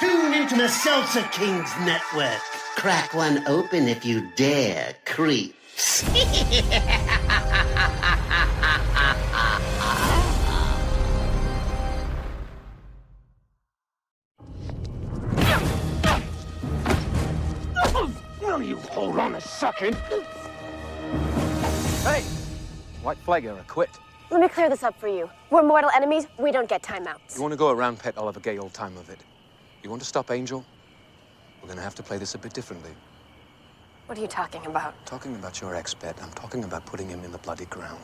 Tune into the Salsa Kings Network. Crack one open if you dare, creeps. Will you hold on a second? Hey! White flag error, quit. Let me clear this up for you. We're mortal enemies. We don't get timeouts. You want to go around, pet? I'll have a gay old time of it. You want to stop Angel? We're going to have to play this a bit differently. What are you talking about? Talking about your ex-pet, I'm talking about putting him in the bloody ground.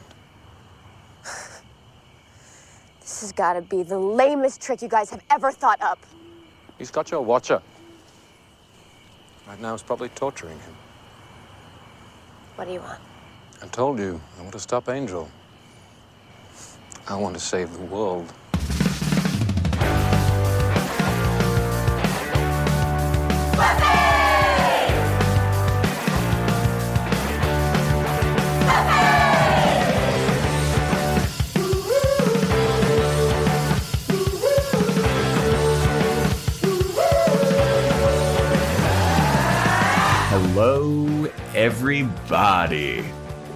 This has got to be the lamest trick you guys have ever thought up. He's got your watcher. Right now, he's probably torturing him. What do you want? I told you, I want to stop Angel. I want to save the world. Hello, everybody.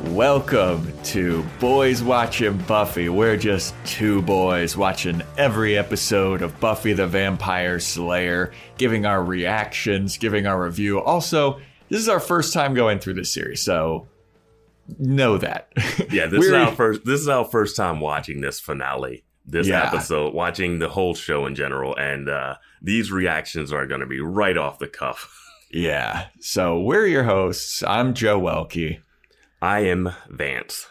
Welcome to Boys Watching Buffy. We're just two boys watching every episode of Buffy the Vampire Slayer, giving our reactions, giving our review. Also, this is our first time going through this series, so know that. Yeah, this is our first time watching this finale, this episode, watching the whole show in general, and these reactions are going to be right off the cuff. Yeah, so we're your hosts. I'm Joe Welke. I am Vance.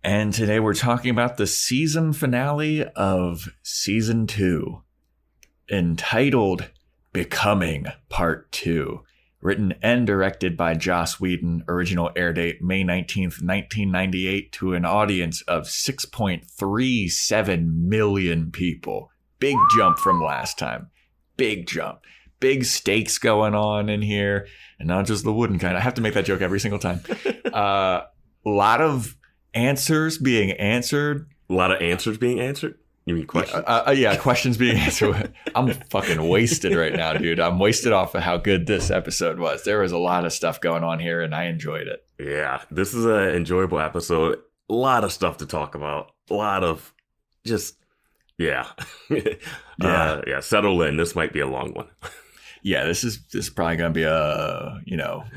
And today we're talking about the season finale of Season 2, entitled Becoming Part 2. Written and directed by Joss Whedon. Original air date May 19th, 1998, to an audience of 6.37 million people. Big jump from last time. Big jump. Big stakes going on in here, and not just the wooden kind. I have to make that joke every single time. A lot of answers being answered. A lot of answers being answered? You mean questions? Yeah, questions being answered. I'm fucking wasted right now, dude. I'm wasted off of how good this episode was. There was a lot of stuff going on here, and I enjoyed it. Yeah, this is an enjoyable episode. A lot of stuff to talk about. A lot of just, yeah. Settle in. This might be a long one. Yeah, this is probably going to be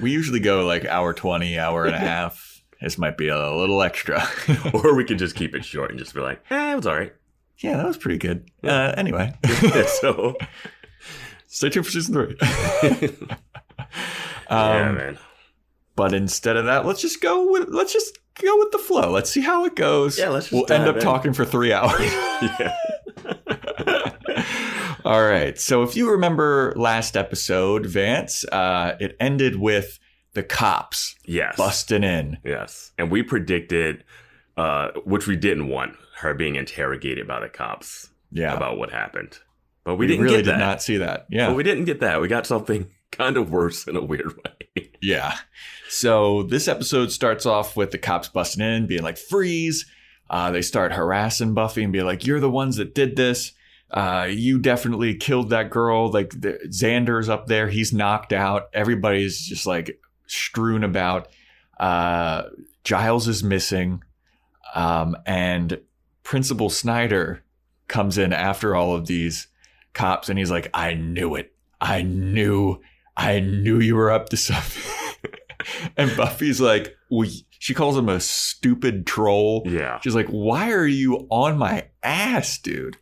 we usually go like hour 20, hour and a half. This might be a little extra. Or we could just keep it short and just be like, it was all right. Yeah, that was pretty good. Anyway. So stay tuned for season 3. Yeah, man. But instead of that, let's just go with the flow. Let's see how it goes. Yeah, we'll end up talking for 3 hours. Yeah. All right. So if you remember last episode, Vance, it ended with the cops busting in. Yes. And we predicted, which we didn't want, her being interrogated by the cops about what happened. But we didn't really get that. Did not see that. Yeah. But we didn't get that. We got something kind of worse in a weird way. Yeah. So this episode starts off with the cops busting in, being like, freeze. They start harassing Buffy and be like, you're the ones that did this. You definitely killed that girl. Like Xander's up there. He's knocked out. Everybody's just like strewn about. Giles is missing. And Principal Snyder comes in after all of these cops. And he's like, I knew it. I knew you were up to something. And Buffy's like, she calls him a stupid troll. Yeah. She's like, why are you on my ass, dude?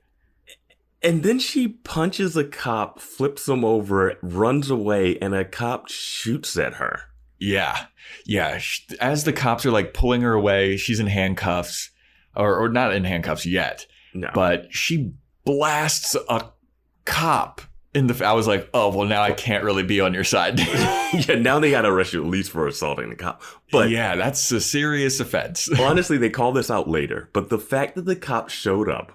And then she punches a cop, flips him over, runs away, and a cop shoots at her. Yeah. Yeah. As the cops are like pulling her away, she's in handcuffs, or not in handcuffs yet. No. But she blasts a cop in the. I was like, oh, well, now I can't really be on your side. Yeah, now they got to arrest you at least for assaulting the cop. But yeah, that's a serious offense. Honestly, they call this out later. But the fact that the cop showed up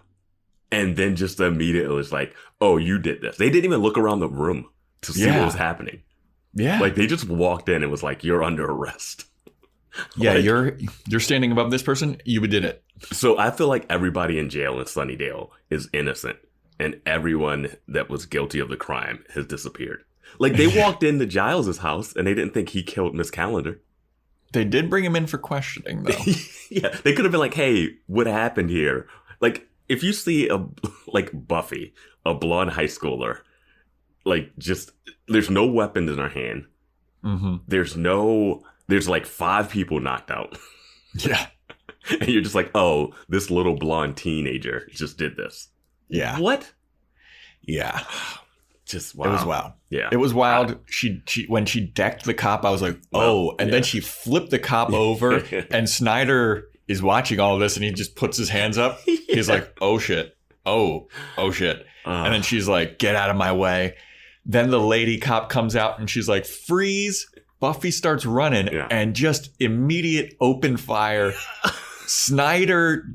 and then just immediately was like, oh, you did this. They didn't even look around the room to see what was happening. Yeah. Like they just walked in and was like, you're under arrest. Yeah, like, you're standing above this person. You did it. So I feel like everybody in jail in Sunnydale is innocent. and everyone that was guilty of the crime has disappeared. Like, they walked into Giles' house and they didn't think he killed Miss Calendar. They did bring him in for questioning, though. Yeah, they could have been like, hey, what happened here? Like, if you see Buffy, a blonde high schooler, like, just, there's no weapons in her hand. Mm-hmm. There's like 5 people knocked out. Yeah. And you're just like, oh, this little blonde teenager just did this. Yeah. What? Yeah. Just wow. It was wild. Yeah. It was wild. She when she decked the cop, I was like, oh. And then she flipped the cop over and Snyder is watching all of this and he just puts his hands up. He's like, oh shit. Oh shit. And then she's like, get out of my way. Then the lady cop comes out and she's like, freeze. Buffy starts running and just immediate open fire. Snyder,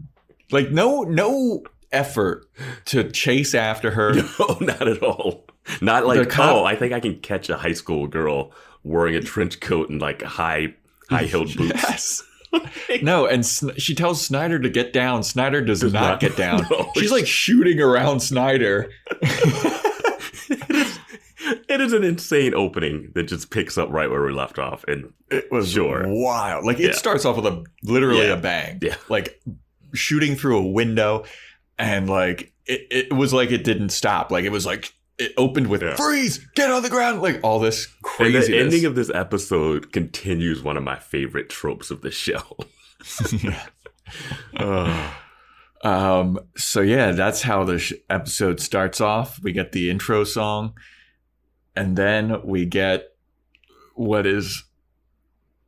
like no effort to chase after her. No, not at all. Not like, I think I can catch a high school girl wearing a trench coat and like high-heeled boots. Yes. No, and she tells Snyder to get down. Snyder does not get down. No, she's like shooting around Snyder. It is an insane opening that just picks up right where we left off. And it was wild. Like, it starts off with literally a bang. Yeah. Like, shooting through a window. And, like, it was like it didn't stop. Like, it was like, it opened with, freeze, get on the ground. Like, all this craziness. And the ending of this episode continues one of my favorite tropes of the show. So, yeah, that's how the episode starts off. We get the intro song. And then we get what is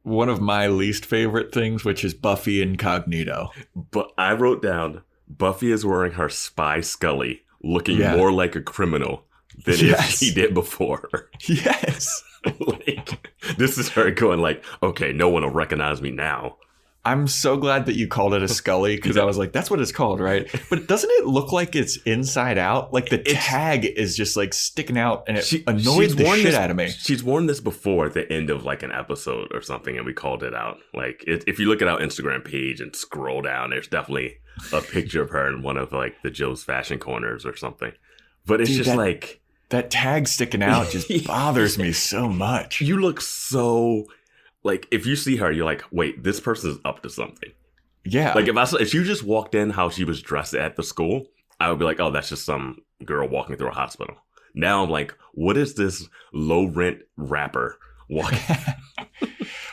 one of my least favorite things, which is Buffy incognito. But I wrote down, Buffy is wearing her spy Scully, looking more like a criminal than she did before. Yes. Like, this is her going like, okay, no one will recognize me now. I'm so glad that you called it a Scully, because I was like, that's what it's called, right? But doesn't it look like it's inside out? Like, the tag is just like sticking out, and it annoys the shit out of me. She's worn this before at the end of like an episode or something, and we called it out. Like, if you look at our Instagram page and scroll down, there's definitely a picture of her in one of like the Joe's Fashion Corners or something. But it's just like... That tag sticking out just bothers me so much. You look so... Like, if you see her, you're like, wait, this person is up to something. Yeah. Like, if you just walked in how she was dressed at the school, I would be like, oh, that's just some girl walking through a hospital. Now I'm like, what is this low-rent rapper walking?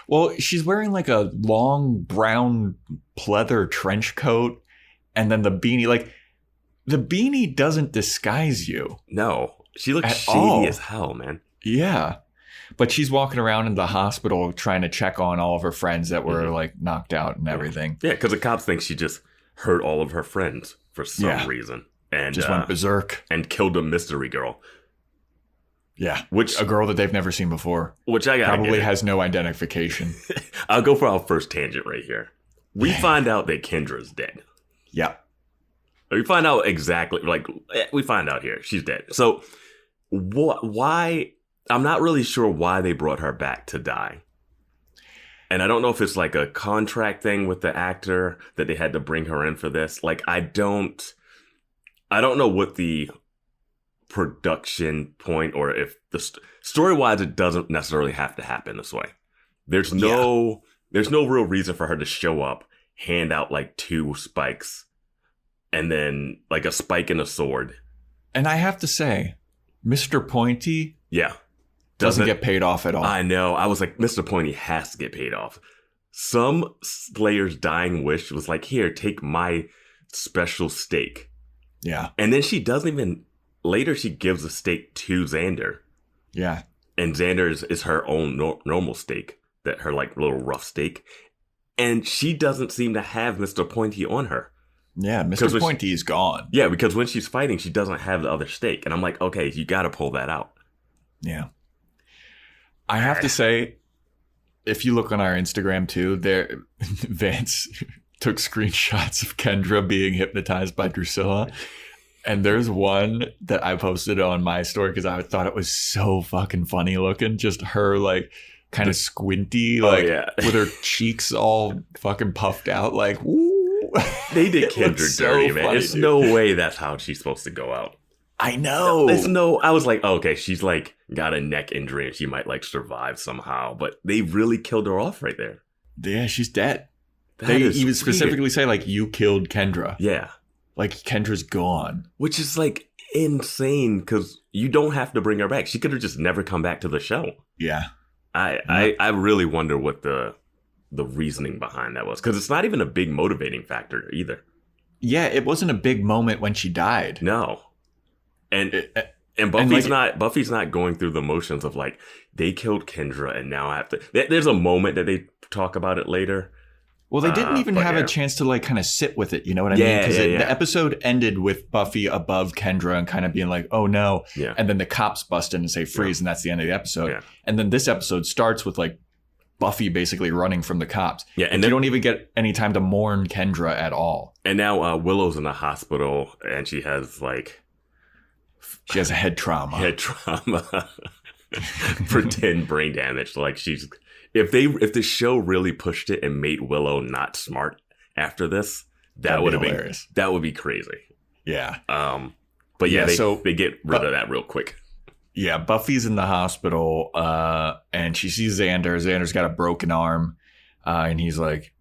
Well, she's wearing like a long brown pleather trench coat and then the beanie. Like, the beanie doesn't disguise you. No. She looks shady as hell, man. Yeah. But she's walking around in the hospital trying to check on all of her friends that were like knocked out and everything. Yeah, because the cops think she just hurt all of her friends for some reason. And just went berserk. And killed a mystery girl. Yeah, a girl that they've never seen before. Which I probably has no identification. I'll go for our first tangent right here. We find out that Kendra's dead. Yeah. We find out exactly, like, we find out here. She's dead. So, why... I'm not really sure why they brought her back to die. And I don't know if it's like a contract thing with the actor that they had to bring her in for this. Like, I don't know what the production point, or if the story-wise, it doesn't necessarily have to happen this way. There's no real reason for her to show up, hand out like 2 spikes, and then like a spike and a sword. And I have to say, Mr. Pointy... Yeah. Doesn't get paid off at all. I know. I was like, Mr. Pointy has to get paid off. Some Slayer's dying wish was like, here, take my special steak. Yeah. And then she doesn't even... Later, she gives a steak to Xander. Yeah. And Xander is her own normal steak. That her, like, little rough steak. And she doesn't seem to have Mr. Pointy on her. Yeah, Mr. Pointy is gone. Yeah, because when she's fighting, she doesn't have the other steak. And I'm like, okay, you got to pull that out. Yeah. I have to say, if you look on our Instagram too, Vance took screenshots of Kendra being hypnotized by Drusilla. And there's one that I posted on my story because I thought it was so fucking funny looking. Just her like kind of squinty, like with her cheeks all fucking puffed out, like, woo. They did Kendra dirty, man. There's no way that's how she's supposed to go out. I know. I was like, oh, okay, she's like got a neck injury and she might like survive somehow. But they really killed her off right there. Yeah, she's dead. They even specifically say like, you killed Kendra. Yeah. Like Kendra's gone. Which is like insane because you don't have to bring her back. She could have just never come back to the show. Yeah. I really wonder what the reasoning behind that was, because it's not even a big motivating factor either. Yeah, it wasn't a big moment when she died. No. And Buffy's not going through the motions of like, they killed Kendra and now I have to. There's a moment that they talk about it later. Well, they didn't even have a chance to like kind of sit with it. You know what I mean? Because the episode ended with Buffy above Kendra and kind of being like, oh no. Yeah. And then the cops bust in and say freeze. And that's the end of the episode. Yeah. And then this episode starts with like Buffy basically running from the cops. Yeah. And you don't even get any time to mourn Kendra at all. And now Willow's in the hospital and she has like. She has a head trauma. Pretend brain damage. Like she's. If the show really pushed it and made Willow not smart after this, that would be crazy. Yeah. But yeah, they get rid of that real quick. Yeah, Buffy's in the hospital, and she sees Xander. Xander's got a broken arm, and she's like,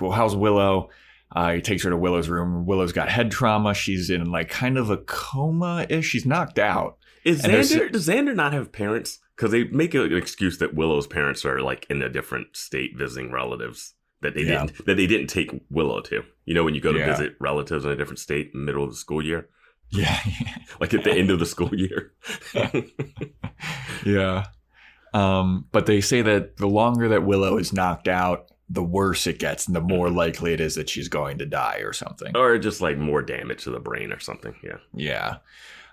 well, how's Willow? He takes her to Willow's room. Willow's got head trauma. She's in like kind of a coma-ish. She's knocked out. Does Xander not have parents? Because they make an excuse that Willow's parents are like in a different state visiting relatives that they didn't take Willow to. You know, when you go to visit relatives in a different state in the middle of the school year. Yeah. Like at the end of the school year. Yeah. But they say that the longer that Willow is knocked out, the worse it gets and the more likely it is that she's going to die or something. Or just like more damage to the brain or something. Yeah. Yeah.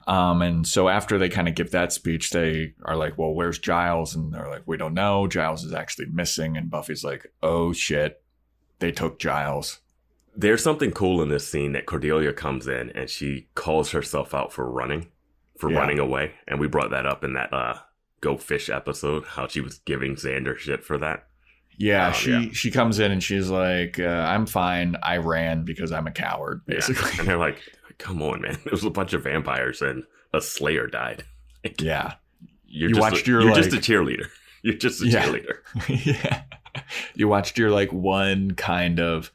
And so after they kind of give that speech, they are like, well, where's Giles? And they're like, we don't know. Giles is actually missing. And Buffy's like, oh, shit. They took Giles. There's something cool in this scene that Cordelia comes in and she calls herself out for running away. And we brought that up in that Go Fish episode, how she was giving Xander shit for that. Yeah, she comes in and she's like, I'm fine. I ran because I'm a coward, basically. Yeah. And they're like, come on, man. There was a bunch of vampires and a slayer died. Like, yeah. You're just a cheerleader. You're just a cheerleader. Yeah. You watched your like one kind of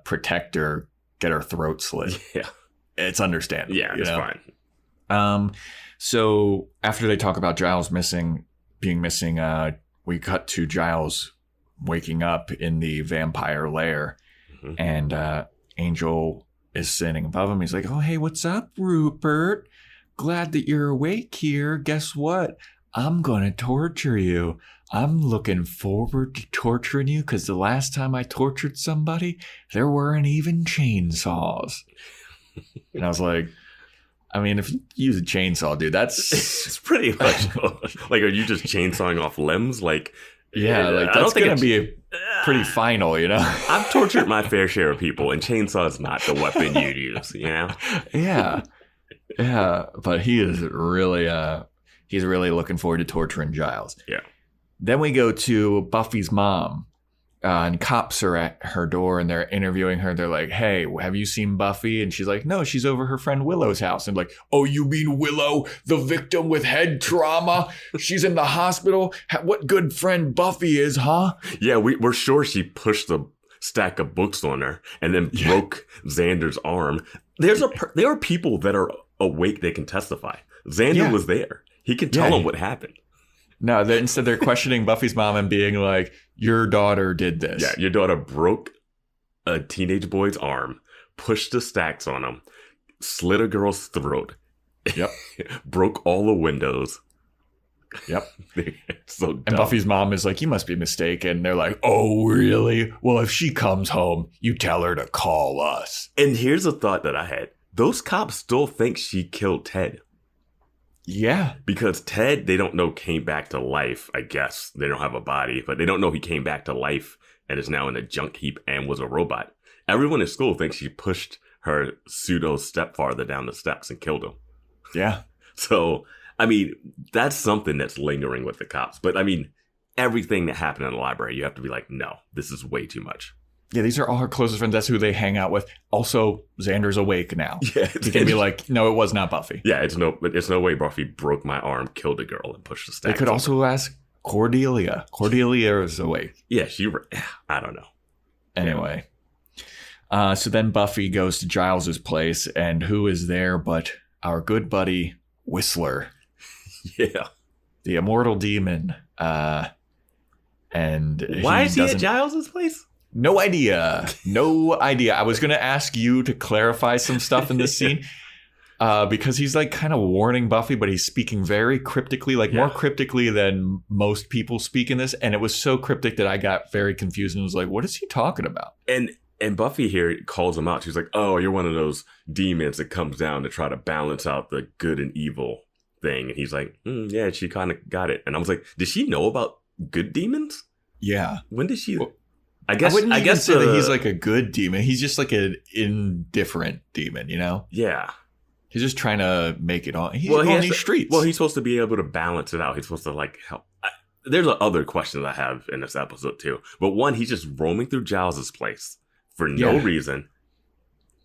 protector get her throat slit. Yeah. It's understandable. Yeah, it's fine. So after they talk about Giles being missing, we cut to Giles waking up in the vampire lair, and Angel is sitting above him. He's like, oh, hey, what's up, Rupert? Glad that you're awake here. Guess what? I'm going to torture you. I'm looking forward to torturing you because the last time I tortured somebody, there weren't even chainsaws. And I was like, I mean, if you use a chainsaw, dude, it's pretty much like, are you just chainsawing off limbs? Like, yeah, like that's going to be pretty final, you know? I've tortured my fair share of people, and chainsaw is not the weapon you use, you know? Yeah. Yeah. But he is really, he's really looking forward to torturing Giles. Yeah. Then we go to Buffy's mom. And cops are at her door and they're interviewing her. They're like, hey, have you seen Buffy? And she's like, no, she's over her friend Willow's house. And like, oh, you mean Willow, the victim with head trauma? She's in the hospital? What good friend Buffy is, huh? Yeah, we're sure she pushed the stack of books on her and then broke Xander's arm. There are people that are awake that can testify. Xander was there. He can tell them what happened. No, instead they're questioning Buffy's mom and being like, your daughter did this. Yeah, your daughter broke a teenage boy's arm, pushed the stacks on him, slit a girl's throat. Yep. Broke all the windows. Yep. So dumb. And Buffy's mom is like, you must be mistaken. They're like, oh, really? Well, if she comes home, you tell her to call us. And here's a thought that I had. Those cops still think she killed Ted. Yeah. Because Ted, they don't know, came back to life, I guess. They don't have a body, but they don't know he came back to life and is now in a junk heap and was a robot. Everyone in school thinks she pushed her pseudo stepfather down the steps and killed him. Yeah. So, I mean, that's something that's lingering with the cops. But, I mean, everything that happened in the library, you have to be like, no, this is way too much. Yeah, these are all her closest friends. That's who they hang out with. Also, Xander's awake now. Yeah, he can be like, no, it was not Buffy. Yeah, it's no way Buffy broke my arm, killed a girl, and pushed the stack. They could also ask Cordelia. Cordelia is awake. Yeah, I don't know. Anyway, so then Buffy goes to Giles's place, and who is there but our good buddy Whistler? Yeah, the immortal demon. And why is he at Giles's place? No idea. I was going to ask you to clarify some stuff in this scene because he's like kind of warning Buffy, but he's speaking very cryptically, more cryptically than most people speak in this. And it was so cryptic that I got very confused and was like, what is he talking about? And Buffy here calls him out. She's like, oh, you're one of those demons that comes down to try to balance out the good and evil thing. And he's like, yeah, she kind of got it. And I was like, did she know about good demons? Yeah. When did she... Well, I guess say that he's like a good demon. He's just like an indifferent demon, you know? Yeah. He's just trying to make it on. He's on these streets. Well, he's supposed to be able to balance it out. He's supposed to like help. There's other questions I have in this episode too. But one, he's just roaming through Giles's place for no reason.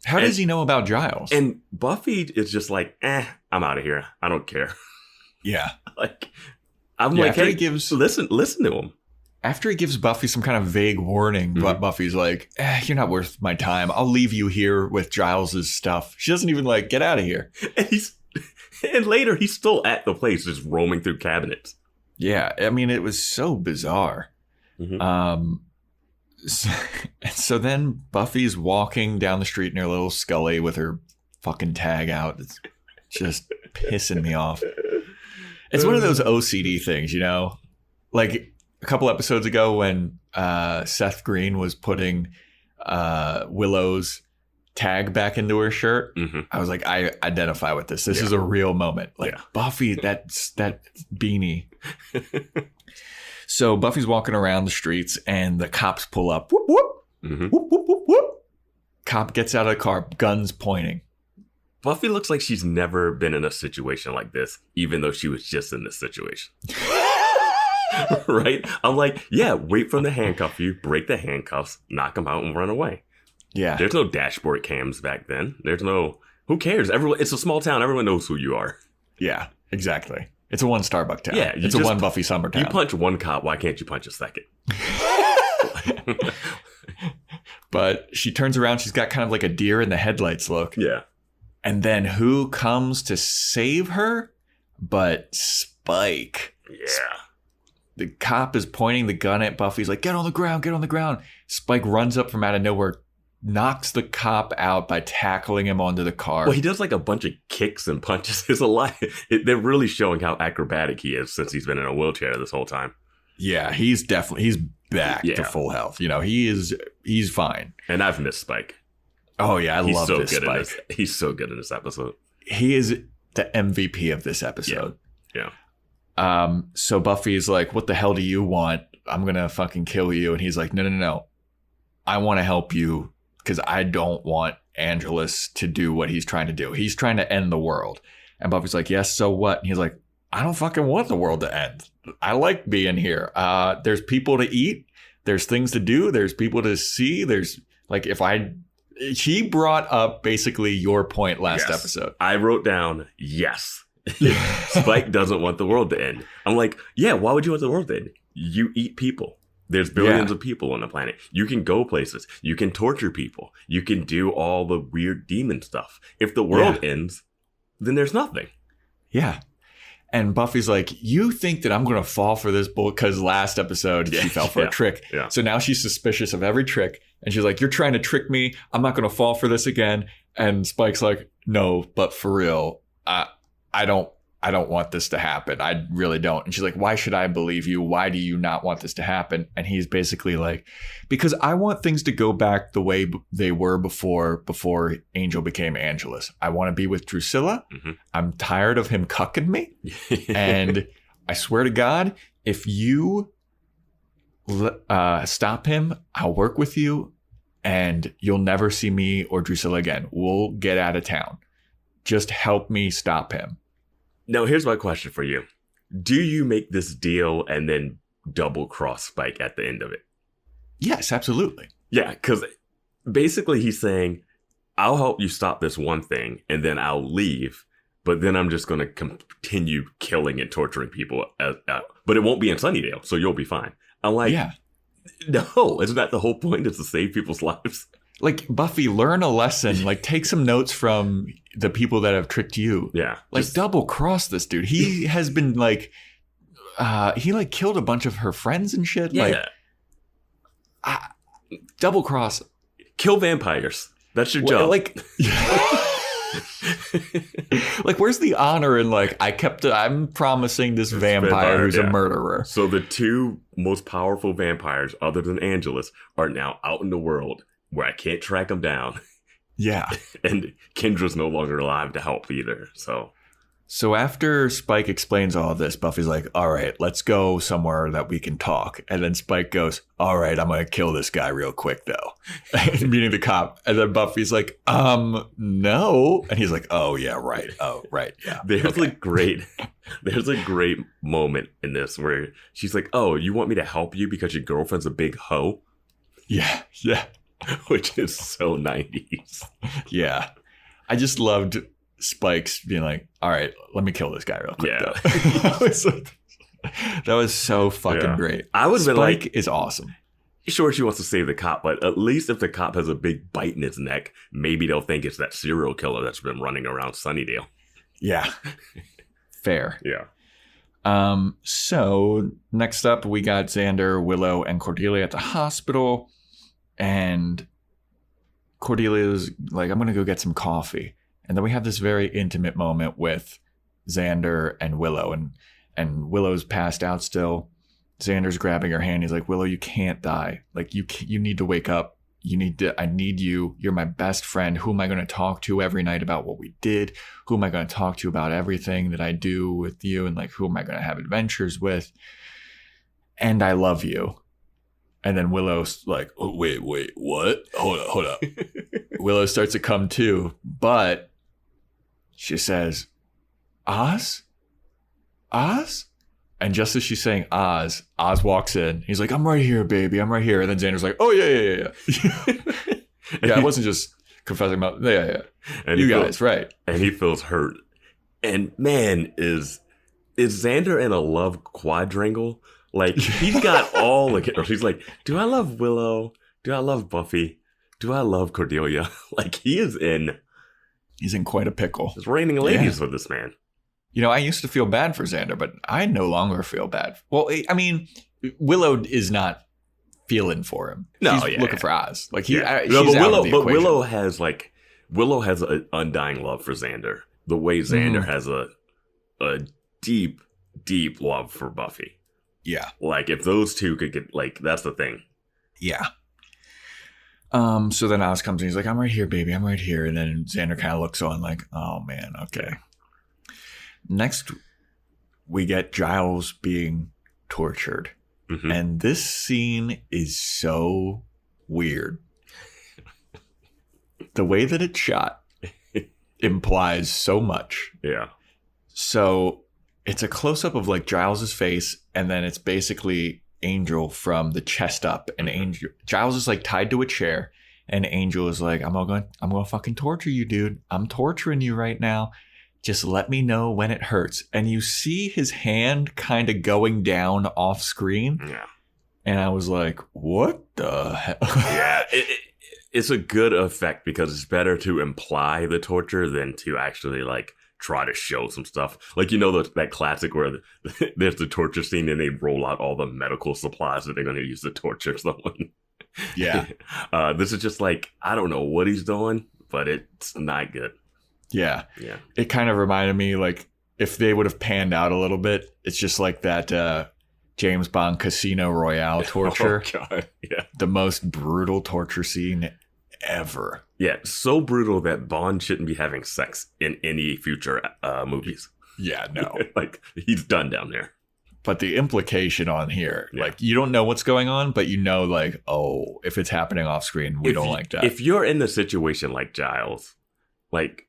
How does he know about Giles? And Buffy is just like, I'm out of here. I don't care. Yeah. I'm like, hey, listen to him. After he gives Buffy some kind of vague warning, but Buffy's like, you're not worth my time. I'll leave you here with Giles's stuff. She doesn't even like, get out of here. And later he's still at the place just roaming through cabinets. Yeah. I mean, it was so bizarre. Mm-hmm. So then Buffy's walking down the street near Little Scully with her fucking tag out. It's just pissing me off. It's one of those OCD things, you know? Like, a couple episodes ago when Seth Green was putting Willow's tag back into her shirt, I was like, I identify with this. This is a real moment. Like, Buffy, that beanie. So Buffy's walking around the streets and the cops pull up. Whoop, whoop. Whoop, whoop, whoop, whoop. Cop gets out of the car, guns pointing. Buffy looks like she's never been in a situation like this, even though she was just in this situation. Right? I'm like, yeah, wait for them to handcuff you, break the handcuffs, knock them out, and run away. Yeah. There's no dashboard cams back then. There's no... Who cares? It's a small town. Everyone knows who you are. Yeah, exactly. It's a one Starbucks town. Yeah, it's a one Buffy summer town. You punch one cop, why can't you punch a second? But she turns around. She's got kind of like a deer in the headlights look. Yeah. And then who comes to save her but Spike? Yeah. The cop is pointing the gun at Buffy. He's like, get on the ground, get on the ground. Spike runs up from out of nowhere, knocks the cop out by tackling him onto the car. Well, he does like a bunch of kicks and punches. There's a lot. They're really showing how acrobatic he is since he's been in a wheelchair this whole time. Yeah, he's back to full health. You know, he's fine. And I've missed Spike. Oh, yeah, I love this Spike. He's so good in this episode. He is the MVP of this episode. Yeah. So Buffy's like, what the hell do you want? I'm going to fucking kill you. And he's like, no. I want to help you because I don't want Angelus to do what he's trying to do. He's trying to end the world. And Buffy's like, yes, so what? And he's like, I don't fucking want the world to end. I like being here. There's people to eat. There's things to do. There's people to see. There's like, he brought up basically your point last episode. I wrote down, yes. Spike doesn't want the world to end. I'm like, yeah, why would you want the world to end? You eat people. There's billions of people on the planet. You can go places. You can torture people. You can do all the weird demon stuff. If the world ends, then there's nothing. Yeah. And Buffy's like, you think that I'm going to fall for this bull? Because last episode, she fell for a trick. Yeah. So now she's suspicious of every trick. And she's like, you're trying to trick me. I'm not going to fall for this again. And Spike's like, no, but for real, I don't want this to happen. I really don't. And she's like, why should I believe you? Why do you not want this to happen? And he's basically like, because I want things to go back the way they were before Angel became Angelus. I want to be with Drusilla. Mm-hmm. I'm tired of him cucking me. And I swear to God, if you stop him, I'll work with you and you'll never see me or Drusilla again. We'll get out of town. Just help me stop him. Now, here's my question for you. Do you make this deal and then double cross Spike at the end of it? Yes, absolutely. Yeah, because basically he's saying, I'll help you stop this one thing, and then I'll leave, but then I'm just going to continue killing and torturing people. But it won't be in Sunnydale, so you'll be fine. I'm like, no, isn't that the whole point? Is to save people's lives? Like, Buffy, learn a lesson. Like, take some notes from the people that have tricked you. Yeah. Like, double cross this dude. He has been like, he like killed a bunch of her friends and shit. Yeah. Like, double cross. Kill vampires. That's your job. Like, like, where's the honor in like, I'm promising this vampire who's a murderer. So the two most powerful vampires, other than Angelus, are now out in the world where I can't track them down. Yeah. And Kendra's no longer alive to help either. So after Spike explains all of this, Buffy's like, all right, let's go somewhere that we can talk. And then Spike goes, all right, I'm going to kill this guy real quick, though. Meaning the cop. And then Buffy's like, no. And he's like, oh, yeah, right. Oh, right. Yeah. There's a great moment in this where she's like, oh, you want me to help you because your girlfriend's a big hoe? Yeah. Yeah. Which is so 90s. Yeah. I just loved Spike's being like, all right, let me kill this guy real quick. Yeah. That was so fucking great. I would have been like, Spike is awesome. Sure, she wants to save the cop, but at least if the cop has a big bite in his neck, maybe they'll think it's that serial killer that's been running around Sunnydale. Yeah. Fair. Yeah. So next up, we got Xander, Willow, and Cordelia at the hospital. And Cordelia's like, I'm going to go get some coffee. And then we have this very intimate moment with Xander and Willow. And Willow's passed out still. Xander's grabbing her hand. He's like, Willow, you can't die. Like, you need to wake up. I need you. You're my best friend. Who am I going to talk to every night about what we did? Who am I going to talk to about everything that I do with you? And like, who am I going to have adventures with? And I love you. And then Willow's like, oh, wait, what? Hold up. Willow starts to come to, but she says, Oz? And just as she's saying Oz walks in. He's like, I'm right here, baby. I'm right here. And then Xander's like, oh, yeah. Yeah, I wasn't just confessing about, yeah. And you guys, right. And he feels hurt. And man, is Xander in a love quadrangle? Like, he's got all the characters. He's like, do I love Willow? Do I love Buffy? Do I love Cordelia? Like, he's in quite a pickle. It's raining ladies with this man. You know, I used to feel bad for Xander, but I no longer feel bad. Well, I mean, Willow is not feeling for him. No, she's looking for Oz. Like, Willow has an undying love for Xander. The way Xander has a deep, deep love for Buffy. Yeah. Like, if those two could get, like, that's the thing. Yeah. So then Oz comes in. He's like, I'm right here, baby. I'm right here. And then Xander kind of looks on like, oh, man, okay. Next, we get Giles being tortured. Mm-hmm. And this scene is so weird. The way that it's shot implies so much. Yeah. So it's a close-up of like Giles's face, and then it's basically Angel from the chest up, and Giles is like tied to a chair, and Angel is like, I'm gonna fucking torture you, dude. I'm torturing you right now. Just let me know when it hurts. And you see his hand kind of going down off screen. Yeah. And I was like, what the hell? Yeah. It's a good effect because it's better to imply the torture than to actually like try to show some stuff. Like, you know, that classic where there's the torture scene and they roll out all the medical supplies that they're going to use to torture someone. Yeah. This is just like, I don't know what he's doing, but it's not good. Yeah. It kind of reminded me, like, if they would have panned out a little bit, it's just like that James Bond Casino Royale torture. Oh, God. Yeah. The most brutal torture scene ever. Yeah. So brutal that Bond shouldn't be having sex in any future movies. Yeah, no. Like, he's done down there. But the implication on here, like, you don't know what's going on, but you know, like, oh, if it's happening off screen, we don't like that. If you're in the situation like Giles, like,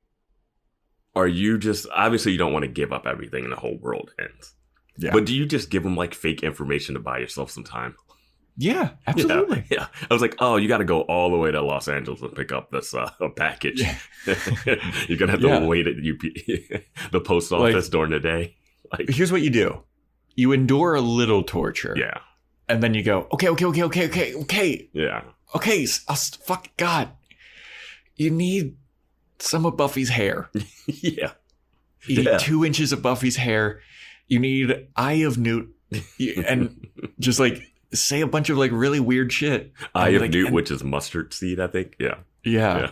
are you just, obviously you don't want to give up everything and the whole world ends. Yeah. But do you just give them like fake information to buy yourself some time? Yeah, absolutely. Yeah. I was like, oh, you got to go all the way to Los Angeles and pick up this package. Yeah. You're going to have to wait at the post office during the day. Like, here's what you do. You endure a little torture. Yeah. And then you go, okay. Yeah. Okay, fuck God. You need some of Buffy's hair. Yeah. You need 2 inches of Buffy's hair. You need Eye of Newt. And just like say a bunch of like really weird shit. Eye of Newt, which is mustard seed, I think. Yeah. Yeah.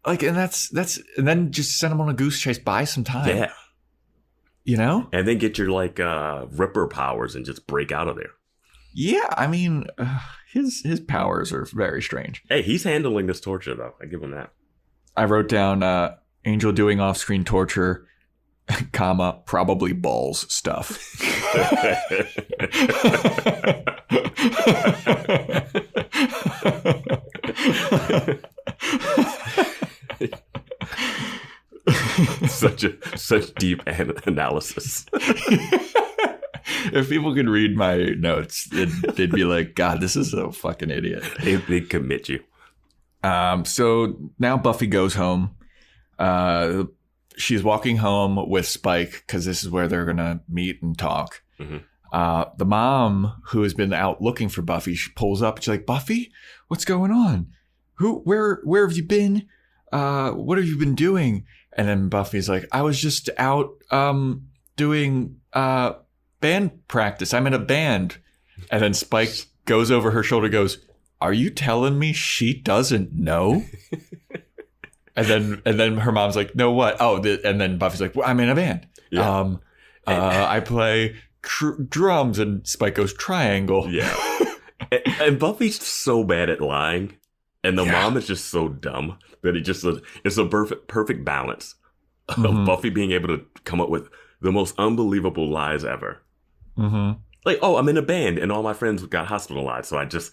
Like, and that's, and then just send him on a goose chase, buy some time. Yeah. You know? And then get your like Ripper powers and just break out of there. Yeah. I mean, his powers are very strange. Hey, he's handling this torture though. I give him that. I wrote down Angel doing off-screen torture, comma, probably balls stuff. such deep analysis. If people could read my notes, they'd be like, God, this is a fucking idiot. They'd commit you. So now Buffy goes home. She's walking home with Spike because this is where they're going to meet and talk. Mm-hmm. The mom, who has been out looking for Buffy, she pulls up. She's like, Buffy, what's going on? Where have you been? What have you been doing? And then Buffy's like, I was just out doing band practice. I'm in a band. And then Spike goes over her shoulder, goes, are you telling me she doesn't know? And then her mom's like, no, what? Oh, and then Buffy's like, well, I'm in a band. Yeah. I play drums. And Spike goes, triangle. Yeah. and Buffy's so bad at lying. And the mom is just so dumb that it's a perfect balance of Buffy being able to come up with the most unbelievable lies ever. Mm-hmm. Like, oh, I'm in a band and all my friends got hospitalized. So I just,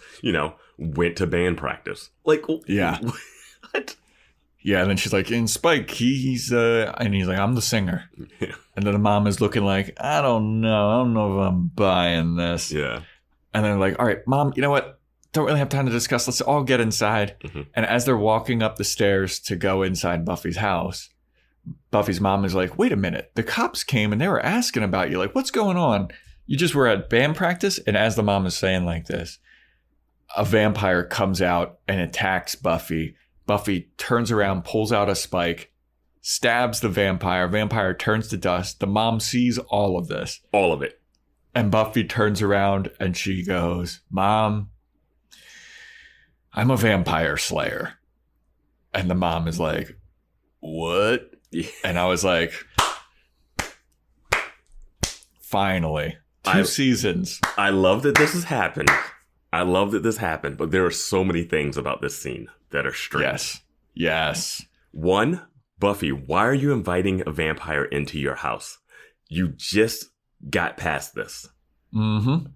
went to band practice. Like, yeah. What? Yeah. And then she's like, and Spike, he's like, I'm the singer. Yeah. And then the mom is looking like, I don't know if I'm buying this. Yeah. And then like, all right, Mom, you know what? Don't really have time to discuss. Let's all get inside. Mm-hmm. And as they're walking up the stairs to go inside Buffy's house, Buffy's mom is like, wait a minute. The cops came and they were asking about you. Like, what's going on? You just were at band practice? And as the mom is saying like this, a vampire comes out and attacks Buffy. Buffy turns around, pulls out a spike, stabs the vampire. Vampire turns to dust. The mom sees all of this. All of it. And Buffy turns around and she goes, Mom, I'm a vampire slayer. And the mom is like, what? Yeah. And I was like, finally, 2 seasons. I love that this has happened. But there are so many things about this scene that are strange. Yes. One, Buffy, why are you inviting a vampire into your house? You just got past this. Mm-hmm.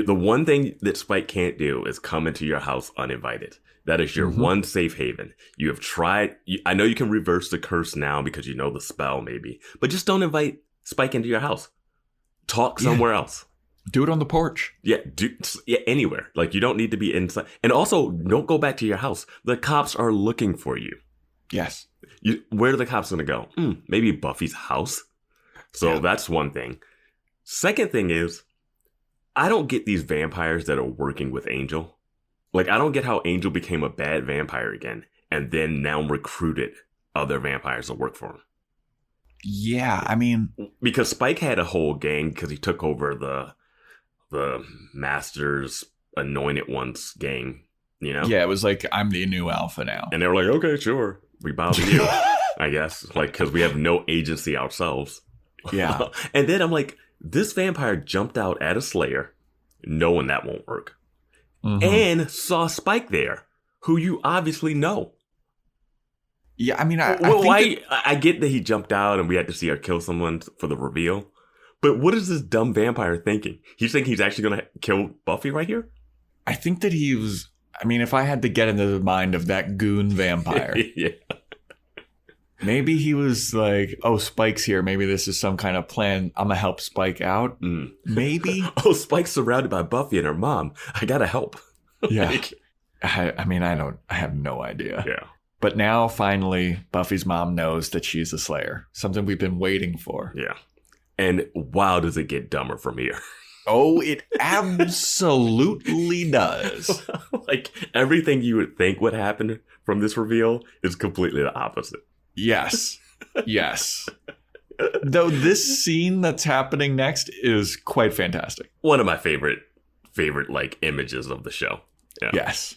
The one thing that Spike can't do is come into your house uninvited. That is your one safe haven. You have tried. I know you can reverse the curse now because you know the spell maybe, but just don't invite Spike into your house. Talk somewhere else. Do it on the porch. Yeah, anywhere. Like, you don't need to be inside. And also, don't go back to your house. The cops are looking for you. Yes. Where are the cops going to go? Maybe Buffy's house. So that's one thing. Second thing is, I don't get these vampires that are working with Angel. Like, I don't get how Angel became a bad vampire again and then now recruited other vampires to work for him. Yeah, I mean... Because Spike had a whole gang because he took over the Master's Anointed Ones gang, Yeah, it was like, I'm the new alpha now. And they were like, okay, sure. We bow to you, I guess. Like, because we have no agency ourselves. Yeah. And then I'm like, this vampire jumped out at a Slayer, knowing that won't work. Mm-hmm. And saw Spike there, who you obviously know. Yeah, I mean, I get that he jumped out and we had to see her kill someone for the reveal. But what is this dumb vampire thinking? He's thinking he's actually going to kill Buffy right here? I think that he was... I mean, if I had to get into the mind of that goon vampire... Yeah. Maybe he was like, oh, Spike's here. Maybe this is some kind of plan. I'm going to help Spike out. Maybe. Oh, Spike's surrounded by Buffy and her mom. I got to help. Yeah. I mean, I have no idea. Yeah. But now, finally, Buffy's mom knows that she's a Slayer. Something we've been waiting for. Yeah. And wow, does it get dumber from here. Oh, it absolutely does. Like, everything you would think would happen from this reveal is completely the opposite. Yes. Yes. Though this scene that's happening next is quite fantastic. One of my favorite like images of the show. Yeah. Yes.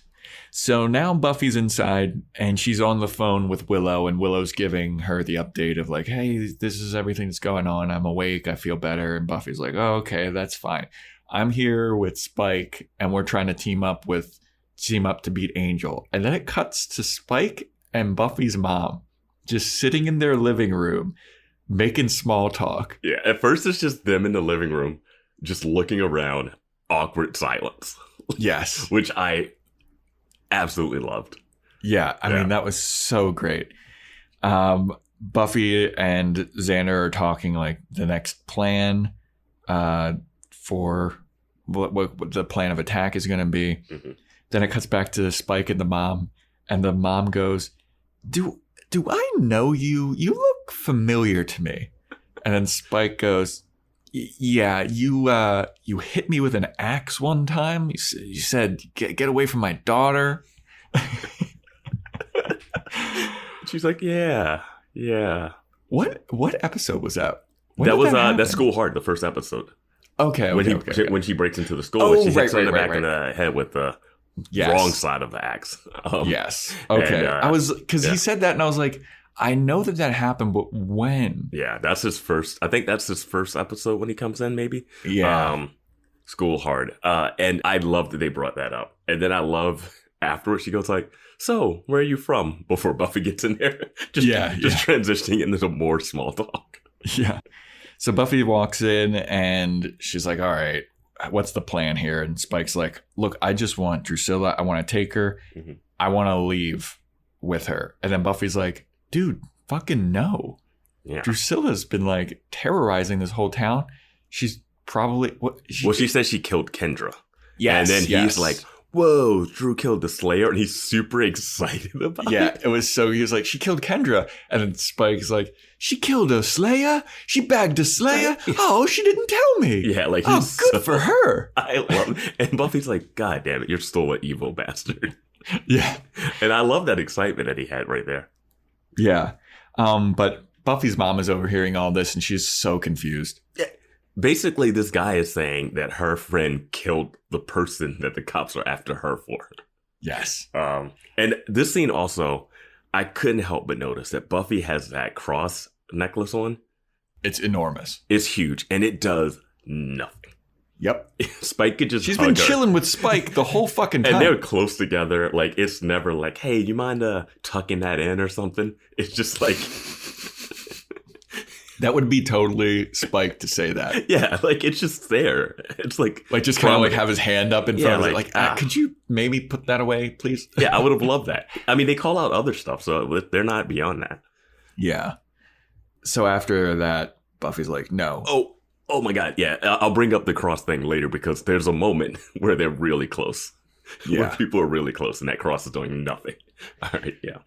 So now Buffy's inside and she's on the phone with Willow, and Willow's giving her the update of like, hey, this is everything that's going on. I'm awake. I feel better. And Buffy's like, oh, okay, that's fine. I'm here with Spike and we're trying to team up to beat Angel. And then it cuts to Spike and Buffy's mom just sitting in their living room making small talk. Yeah. At first it's just them in the living room just looking around, awkward silence. Yes. Which I absolutely loved. Yeah, I mean, that was so great. Buffy and Xander are talking like the next plan for what the plan of attack is going to be. Mm-hmm. Then it cuts back to Spike and the mom goes, Do I know you? You look familiar to me. And then Spike goes, yeah, you hit me with an axe one time. You said, get away from my daughter. She's like, yeah. What episode was that? That's School Hard, the first episode. Okay. When she breaks into the school, and she hits her in the back of the head with the wrong side of the axe. Yes. Okay. And, he said that, and I was like, I know that happened, but when? Yeah, that's his first. I think that's his first episode when he comes in, maybe. Yeah. School Hard. And I love that they brought that up. And then I love afterwards she goes like, so where are you from? Before Buffy gets in there. Just transitioning into more small talk. Yeah. So Buffy walks in and she's like, all right, what's the plan here? And Spike's like, look, I just want Drusilla. I want to take her. Mm-hmm. I want to leave with her. And then Buffy's like, dude, fucking no. Yeah. Drusilla's been like terrorizing this whole town. She's probably she says she killed Kendra. Yes. And then he's like, whoa, Drew killed the Slayer, and he's super excited about it. Yeah, it was so he was like, she killed Kendra. And then Spike's like, she killed a Slayer? She bagged a Slayer? Oh, she didn't tell me. Yeah, like good for her. I love it. And Buffy's like, God damn it, you're still an evil bastard. Yeah. And I love that excitement that he had right there. Yeah. But Buffy's mom is overhearing all this and she's so confused. Yeah. Basically, this guy is saying that her friend killed the person that the cops are after her for. Yes. And this scene also, I couldn't help but notice that Buffy has that cross necklace on. It's enormous. It's huge. And it does nothing. Yep. Spike could just She's been chilling with Spike the whole fucking time. And they're close together. Like, it's never like, hey, you mind tucking that in or something? It's just like... That would be totally Spike to say that. Yeah, like, it's just there. It's like... Like, just kind of like have his hand up in front of it. Like, could you maybe put that away, please? Yeah, I would have loved that. I mean, they call out other stuff, so they're not beyond that. Yeah. So after that, Buffy's like, no. Oh my God, yeah. I'll bring up the cross thing later because there's a moment where they're really close. Yeah. Where people are really close and that cross is doing nothing. All right, yeah.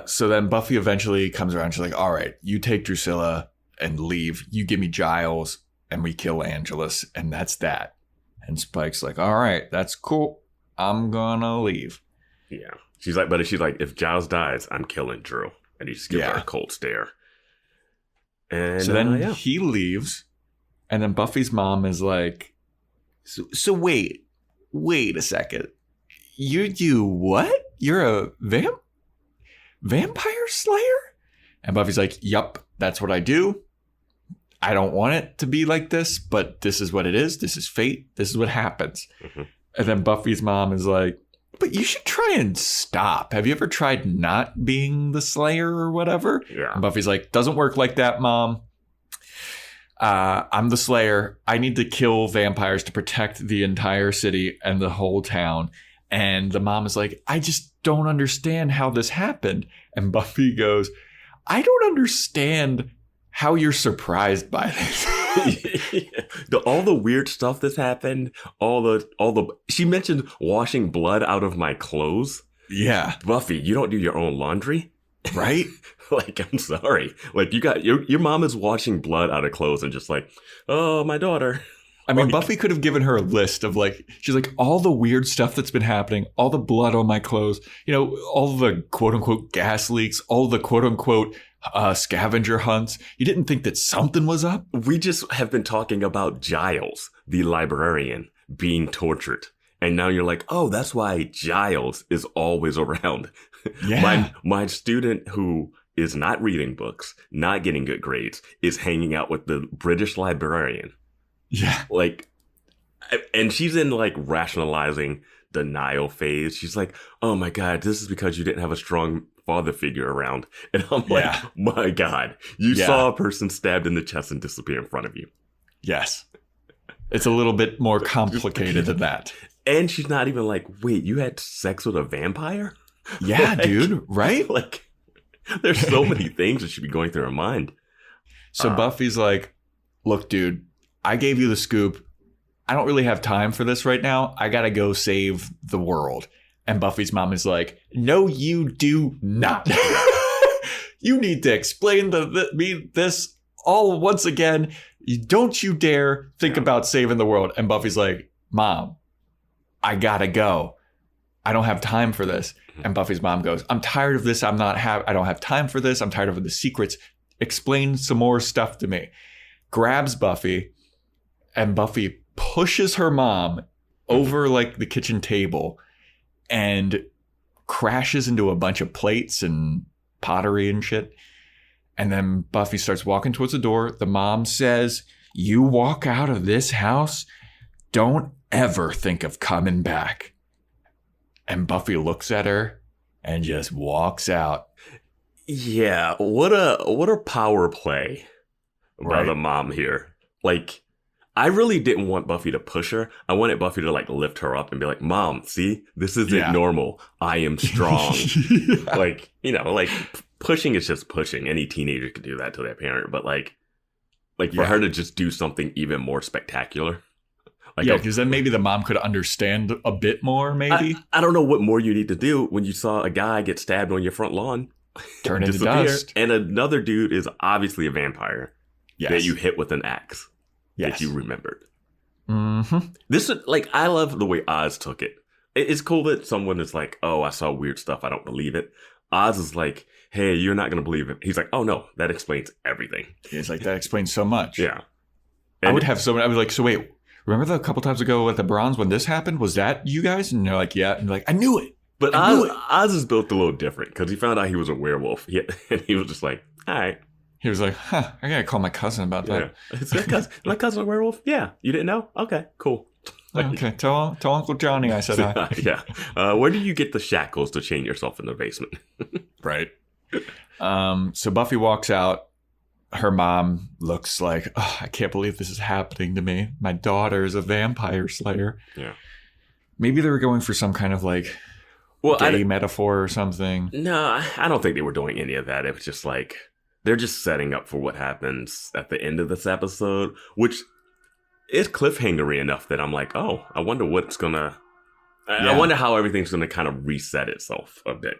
So then Buffy eventually comes around. She's like, all right, you take Drusilla and leave. You give me Giles and we kill Angelus. And that's that. And Spike's like, all right, that's cool. I'm gonna leave. Yeah. She's like, if Giles dies, I'm killing Drew. And he just gives her a cold stare. And so then he leaves. And then Buffy's mom is like, so wait a second. You what? You're a vampire slayer? And Buffy's like, yup, that's what I do. I don't want it to be like this, but this is what it is. This is fate. This is what happens. Mm-hmm. And then Buffy's mom is like, but you should try and stop. Have you ever tried not being the slayer or whatever? Yeah. And Buffy's like, doesn't work like that, Mom. I'm the Slayer. I need to kill vampires to protect the entire city and the whole town. And the mom is like, I just don't understand how this happened. And Buffy goes, I don't understand how you're surprised by this. All the weird stuff that's happened, she mentioned washing blood out of my clothes. Yeah. Buffy, you don't do your own laundry? Right? Like, I'm sorry. Like, you got your mom is washing blood out of clothes and just like, oh, my daughter. I mean, Buffy could have given her a list of like, she's like, all the weird stuff that's been happening, all the blood on my clothes, all the quote unquote gas leaks, all the quote unquote scavenger hunts. You didn't think that something was up? We just have been talking about Giles, the librarian, being tortured. And now you're like, oh, that's why Giles is always around. Yeah. My student who is not reading books, not getting good grades, is hanging out with the British librarian. Yeah. Like, and she's in like rationalizing denial phase. She's like, oh my God, this is because you didn't have a strong father figure around. And I'm like, my God, you saw a person stabbed in the chest and disappear in front of you. Yes. It's a little bit more complicated than that. And she's not even like, wait, you had sex with a vampire? Yeah, like, dude, right? Like, there's so many things that should be going through her mind. So Buffy's like, look, dude, I gave you the scoop. I don't really have time for this right now. I got to go save the world. And Buffy's mom is like, no, you do not. You need to explain me this all once again. Don't you dare think about saving the world. And Buffy's like, Mom, I got to go. I don't have time for this. And Buffy's mom goes, I'm tired of this. I don't have time for this. I'm tired of the secrets. Explain some more stuff to me. Grabs Buffy, and Buffy pushes her mom over like the kitchen table and crashes into a bunch of plates and pottery and shit. And then Buffy starts walking towards the door. The mom says, you walk out of this house, don't ever think of coming back. And Buffy looks at her and just walks out. Yeah, what a power play by the mom here. Like, I really didn't want Buffy to push her. I wanted Buffy to like lift her up and be like, Mom, see, this isn't normal. I am strong. Like, like pushing is just pushing. Any teenager could do that to their parent. But like for her to just do something even more spectacular. Like, because then maybe the mom could understand a bit more, maybe. I don't know what more you need to do when you saw a guy get stabbed on your front lawn. Turn into dust. And another dude is obviously a vampire that you hit with an axe. Yes. That you remembered. Mm-hmm. This is like, I love the way Oz took it. It's cool that someone is like, oh, I saw weird stuff. I don't believe it. Oz is like, hey, you're not going to believe it. He's like, oh, no, that explains everything. He's like, that explains so much. Yeah. And I would have someone, I was like, so wait, remember the couple times ago at the Bronze when this happened? Was that you guys? And they're like, yeah. And they're like, I knew it. But Oz is built a little different because he found out he was a werewolf. And he was just like, all right. He was like, I got to call my cousin about that. Yeah. Is my cousin a werewolf? Yeah. You didn't know? Okay, cool. Okay, tell Uncle Johnny I said hi. Yeah. Where do you get the shackles to chain yourself in the basement? Right. So Buffy walks out. Her mom looks like, oh, I can't believe this is happening to me. My daughter is a vampire slayer. Yeah. Maybe they were going for some kind of like gay metaphor or something. No, I don't think they were doing any of that. It was just like, they're just setting up for what happens at the end of this episode, which is cliffhangery enough that I'm like, oh, I wonder what's gonna... I wonder how everything's gonna kind of reset itself a bit,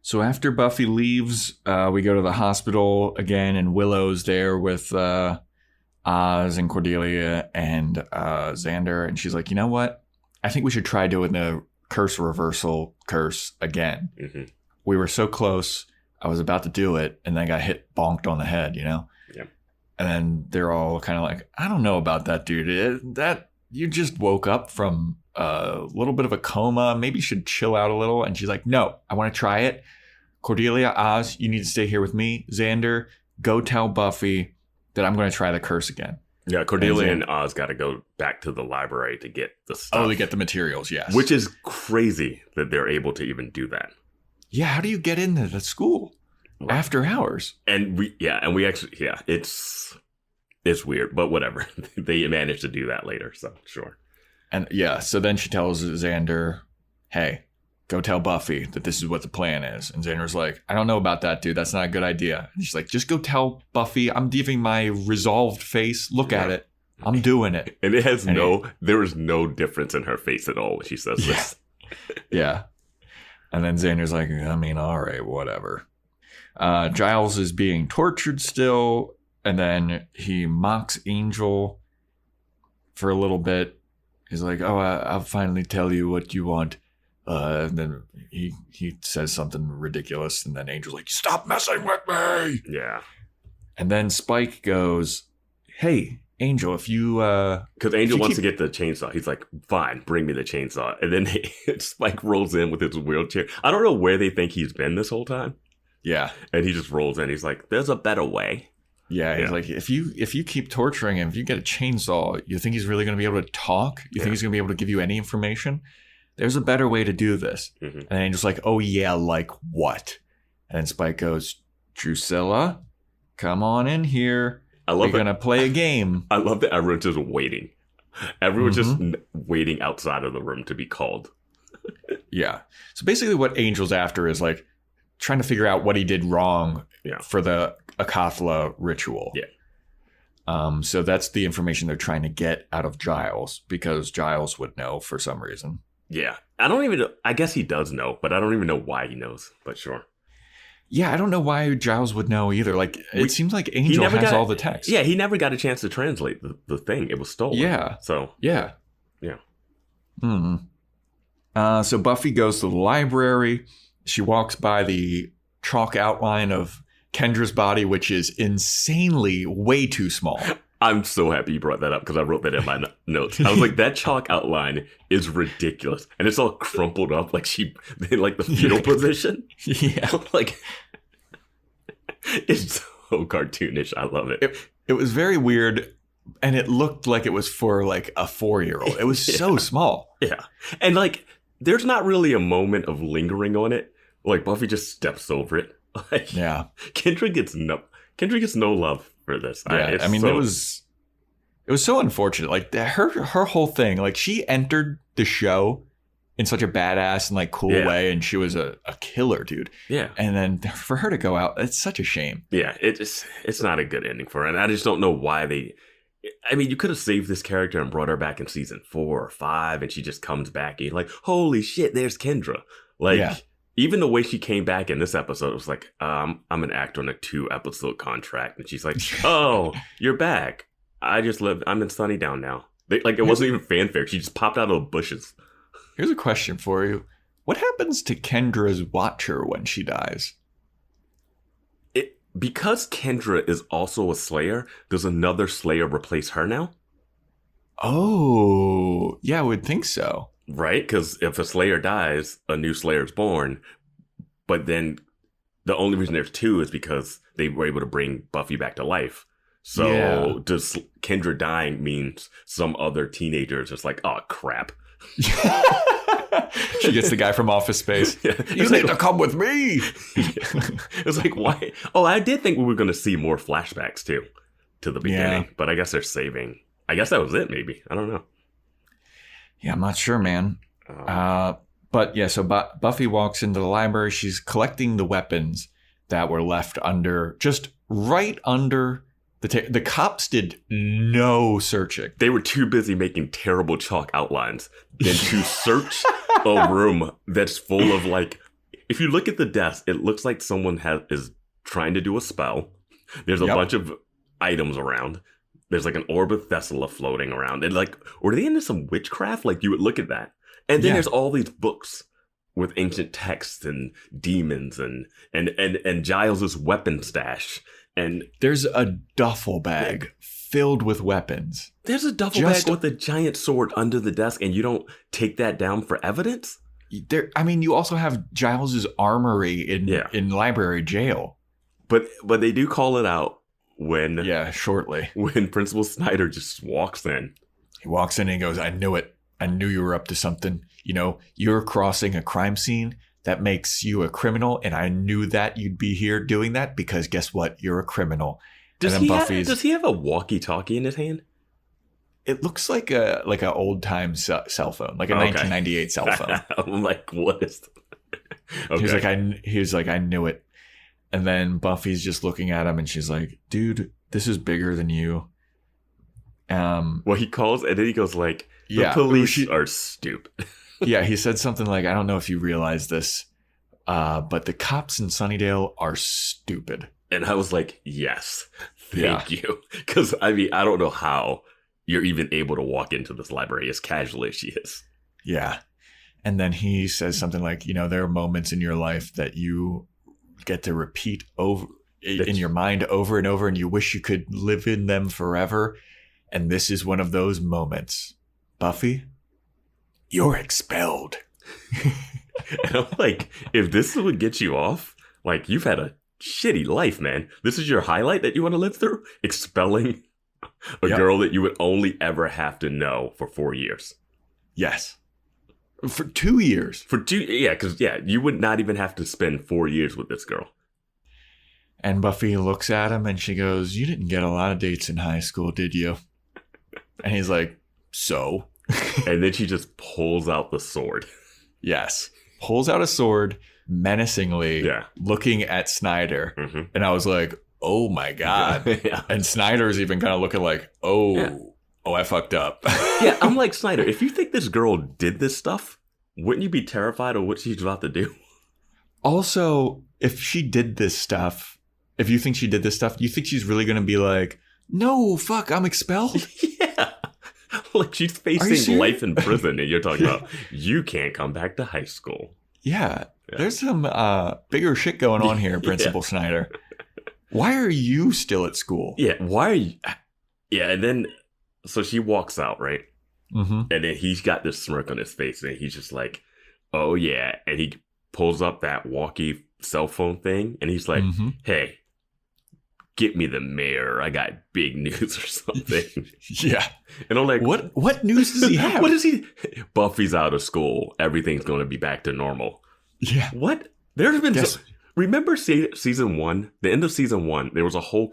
So after Buffy leaves, we go to the hospital again, and Willow's there with Oz and Cordelia and Xander, and she's like, you know what? I think we should try doing the curse reversal curse again. Mm-hmm. We were so close. I was about to do it, and then I got bonked on the head, Yeah. And then they're all kind of like, I don't know about that, dude. That you just woke up from a little bit of a coma. Maybe you should chill out a little. And she's like, no, I want to try it. Cordelia, Oz, you need to stay here with me. Xander, go tell Buffy that I'm going to try the curse again. Yeah, Cordelia and Oz got to go back to the library to get the stuff. Oh, to get the materials, yes. Which is crazy that they're able to even do that. Yeah, how do you get into the school after hours? And we actually, it's weird, but whatever. They managed to do that later, so sure. And so then she tells Xander, hey, go tell Buffy that this is what the plan is. And Xander's like, I don't know about that, dude. That's not a good idea. And she's like, just go tell Buffy. I'm giving my resolved face. Look at it. I'm doing it. And there is no difference in her face at all when she says this. Yeah. And then Xander's like, I mean, all right, whatever. Giles is being tortured still. And then he mocks Angel for a little bit. He's like, oh, I'll finally tell you what you want. And then he says something ridiculous. And then Angel's like, stop messing with me. Yeah. And then Spike goes, hey, Angel, if you... Because Angel wants to get the chainsaw. He's like, fine, bring me the chainsaw. And then Spike rolls in with his wheelchair. I don't know where they think he's been this whole time. Yeah. And he just rolls in. He's like, there's a better way. Yeah, he's like, if you keep torturing him, if you get a chainsaw, you think he's really going to be able to talk? You think he's going to be able to give you any information? There's a better way to do this. Mm-hmm. And Angel's like, oh yeah, like what? And then Spike goes, Drusilla, come on in here. We're going to play a game. I love that everyone's just waiting. Everyone's just waiting outside of the room to be called. Yeah. So basically what Angel's after is like trying to figure out what he did wrong for the Akathla ritual. Yeah. So that's the information they're trying to get out of Giles because Giles would know for some reason. Yeah. I guess he does know, but I don't even know why he knows, but sure. Yeah, I don't know why Giles would know either. Like, it seems like Angel has all the text. Yeah, he never got a chance to translate the thing. It was stolen. Yeah. So. Yeah. Yeah. So Buffy goes to the library. She walks by the chalk outline of Kendra's body, which is insanely way too small. I'm so happy you brought that up because I wrote that in my notes. I was like, that chalk outline is ridiculous. And it's all crumpled up like she in like the fetal position. Yeah. Like, it's so cartoonish. I love it. It was very weird. And it looked like it was for like a 4-year-old. It was so small. Yeah. And like, there's not really a moment of lingering on it. Like, Buffy just steps over it. Like, yeah. Kendra gets no love for this. Yeah, I mean, it was so unfortunate. Like her whole thing, like she entered the show in such a badass and like cool way, and she was a killer, dude. Yeah, and then for her to go out, it's such a shame. Yeah, it's not a good ending for her, and I just don't know why they. I mean, you could have saved this character and brought her back in season 4 or 5, and she just comes back and you're like, holy shit, there's Kendra. Like. Even the way she came back in this episode, it was like, I'm an actor on a 2-episode contract. And she's like, oh, you're back. I'm in Sunnydown now. It wasn't even fanfare. She just popped out of the bushes. Here's a question for you. What happens to Kendra's watcher when she dies? Because Kendra is also a Slayer, does another Slayer replace her now? Oh, yeah, I would think so. Right? Because if a Slayer dies, a new Slayer is born. But then the only reason there's 2 is because they were able to bring Buffy back to life. So does Kendra dying means some other teenager is just like, oh, crap. She gets the guy from Office Space. Yeah. You need to come with me. It's like, why? Oh, I did think we were going to see more flashbacks too to the beginning. But I guess they're saving. I guess that was it, maybe. I don't know. Yeah, I'm not sure, man. But yeah, so Buffy walks into the library. She's collecting the weapons that were left just right under the cops did no searching. They were too busy making terrible chalk outlines than to search a room that's full of like, if you look at the desk, it looks like someone is trying to do a spell. There's a bunch of items around. There's like an orb of Thessala floating around. And like, were they into some witchcraft? Like, you would look at that. And then there's all these books with ancient texts and demons and Giles's weapon stash. And there's a duffel bag filled with weapons. There's a duffel bag with a giant sword under the desk, and you don't take that down for evidence? You also have Giles's armory in library jail. But they do call it out. Shortly. When Principal Snyder just walks in. He walks in and he goes, I knew it. I knew you were up to something. You know, you're crossing a crime scene. That makes you a criminal. And I knew that you'd be here doing that because guess what? You're a criminal. Does he have a walkie-talkie in his hand? It looks like a old time cell phone, like a 1998 cell phone. I'm like, what is? Okay. He was like, I knew it. And then Buffy's just looking at him, and she's like, "Dude, this is bigger than you." Well, he calls, and then he goes like, "The police are stupid." Yeah, he said something like, "I don't know if you realize this, but the cops in Sunnydale are stupid." And I was like, "Yes, thank you," because I mean, I don't know how you're even able to walk into this library as casually as she is. Yeah. And then he says something like, there are moments in your life that you get to repeat over in your mind over and over, and you wish you could live in them forever. And this is one of those moments. Buffy, you're expelled. And I'm like, if this would get you off, like, you've had a shitty life, man. This is your highlight that you want to live through? Expelling a girl that you would only ever have to know for 4 years. Yes. For 2 years. Because you would not even have to spend 4 years with this girl. And Buffy looks at him and she goes, "You didn't get a lot of dates in high school, did you?" And he's like, "So?" And then she just pulls out the sword. Yes. Pulls out a sword menacingly, looking at Snyder. Mm-hmm. And I was like, oh my God. Yeah. And Snyder's even kind of looking like, oh, I fucked up. Yeah, I'm like, Snyder, if you think this girl did this stuff, wouldn't you be terrified of what she's about to do? Also, if she did this stuff, if you think she did this stuff, do you think she's really going to be like, "No, fuck, I'm expelled"? Yeah. Like, she's facing life in prison, and you're talking about, you can't come back to high school. Yeah. There's some bigger shit going on here, Principal Snyder. Why are you still at school? Yeah, why are you? Yeah, and then, so she walks out, right? Mm-hmm. And then he's got this smirk on his face, and he's just like, "Oh, yeah." And he pulls up that walkie cell phone thing, and he's like, "Hey, get me the mayor. I got big news or something." Yeah. And I'm like, what news does he have? What is he? Buffy's out of school. Everything's going to be back to normal. Yeah. What? There's been... Remember season 1? The end of season 1, there was a whole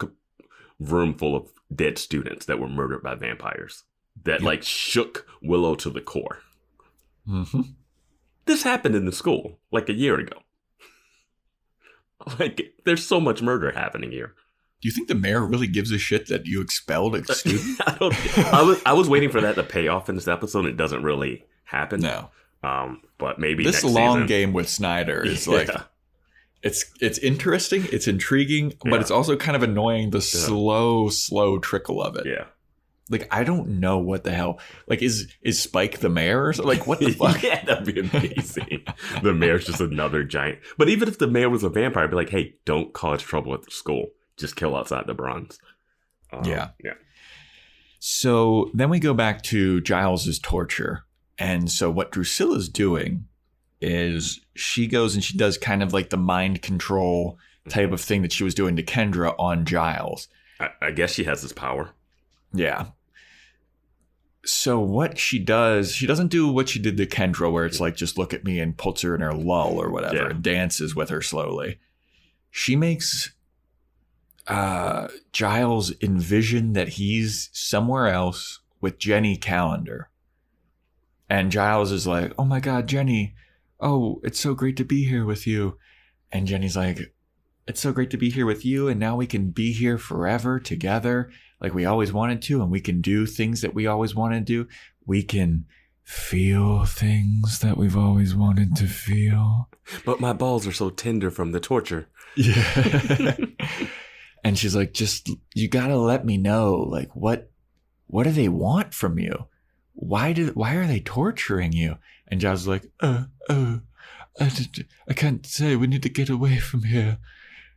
room full of dead students that were murdered by vampires that like shook Willow to the core. Mm-hmm. This happened in the school like a year ago. Like, there's so much murder happening here. Do you think the mayor really gives a shit that you expelled a student? I was waiting for that to pay off in this episode. It doesn't really happen. No. But maybe this next long season. game with Snyder is like, it's interesting, it's intriguing, but it's also kind of annoying, the slow trickle of it. Yeah. Like, I don't know what the hell. Like, is Spike the mayor or something? Like, what the fuck? Yeah, that'd be amazing. The mayor's just another giant. But even if the mayor was a vampire, I'd be like, hey, don't cause trouble at the school. Just kill outside the Bronx. Yeah. Yeah. So then we go back to Giles's torture. And so what Drusilla's doing is she goes and she does kind of like the mind control type of thing that she was doing to Kendra on Giles. I guess she has this power. Yeah. So what she does, she doesn't do what she did to Kendra, where it's like, just look at me, and puts her in her lull or whatever and dances with her slowly. She makes Giles envision that he's somewhere else with Jenny Calendar. And Giles is like, "Oh my God, Jenny. Oh, it's so great to be here with you." And Jenny's like, "It's so great to be here with you. And now we can be here forever together like we always wanted to. And we can do things that we always wanted to do. We can feel things that we've always wanted to feel." But my balls are so tender from the torture. Yeah. And she's like, you gotta let me know, like, what do they want from you? Why are they torturing you? And Giles is like, I can't say. We need to get away from here.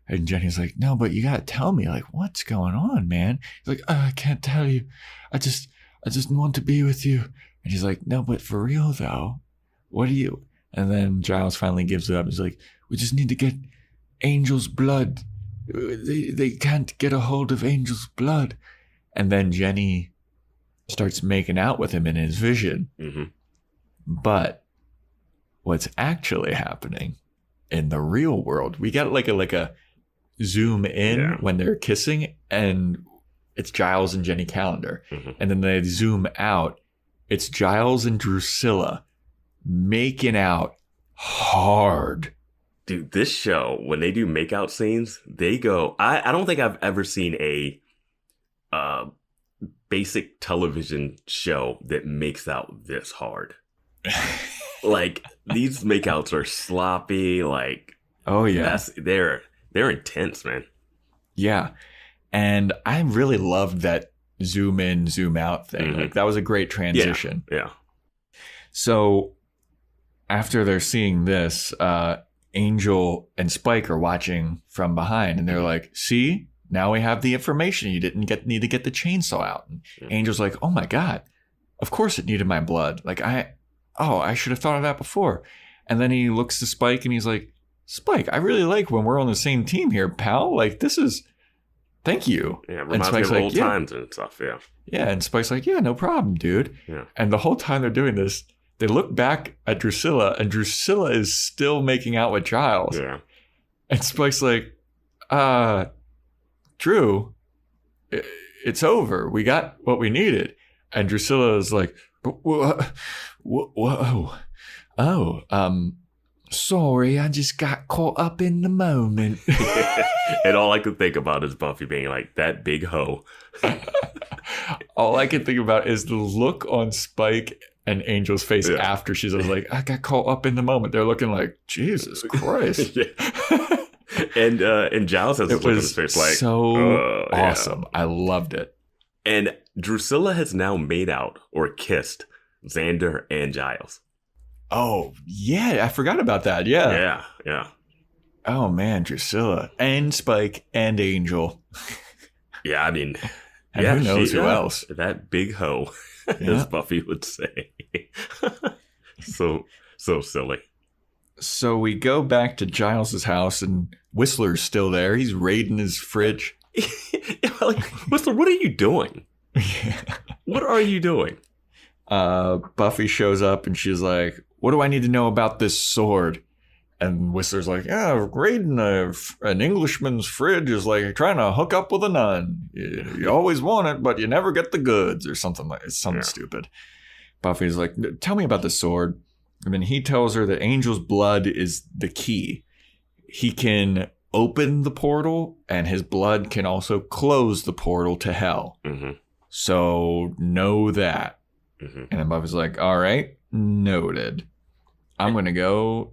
And Jenny's like, "No, but you gotta tell me, like, what's going on, man?" He's like, "I can't tell you. I just want to be with you." And she's like, "No, but for real though, what do you?" And then Giles finally gives it up. He's like, "We just need to get Angel's blood. They can't get a hold of Angel's blood." And then Jenny starts making out with him in his vision. Mm-hmm. But what's actually happening in the real world, we got like a zoom in when they're kissing, and it's Giles and Jenny Calendar. And then they zoom out. It's Giles and Drusilla making out hard. Dude, this show, when they do makeout scenes, they go... I don't think I've ever seen a basic television show that makes out this hard. Like, these makeouts are sloppy, like... Oh, yeah. They're intense, man. Yeah. And I really loved that zoom in, zoom out thing. Like, that was a great transition. Yeah. So, after they're seeing this, Angel and Spike are watching from behind, and they're like, see, now we have the information. You didn't need to get the chainsaw out. And Angel's like, oh my God, of course it needed my blood. Like, I should have thought of that before. And then he looks to Spike and he's like, Spike, I really like when we're on the same team here, pal. Like, thank you. Yeah, reminds me of old times and stuff, yeah. Yeah, and Spike's like, yeah, no problem, dude. Yeah. And the whole time they're doing this, they look back at Drusilla, and Drusilla is still making out with Giles. Yeah. And Spike's like, Drew, it's over. We got what we needed. And Drusilla is like, whoa. Sorry, I just got caught up in the moment. And all I could think about is Buffy being like, that big hoe. All I can think about is the look on Spike and Angel's face after she's like, I got caught up in the moment. They're looking like, Jesus Christ. And Giles has this look on his face like, so awesome. Yeah. I loved it. And Drusilla has now made out or kissed Xander and Giles. Oh, yeah. I forgot about that. Yeah. Yeah. Oh, man. Drusilla and Spike and Angel. Yeah, I mean... And who knows who else? That big hoe, as Buffy would say. So silly. So we go back to Giles's house, and Whistler's still there. He's raiding his fridge. Like, Whistler, what are you doing? What are you doing? Buffy shows up, and she's like, what do I need to know about this sword? And Whistler's like, yeah, raiding an Englishman's fridge is like trying to hook up with a nun. You always want it, but you never get the goods or something like something stupid. Buffy's like, tell me about the sword. And then he tells her that Angel's blood is the key. He can open the portal, and his blood can also close the portal to hell. So know that. And then Buffy's like, all right, noted. I'm going to go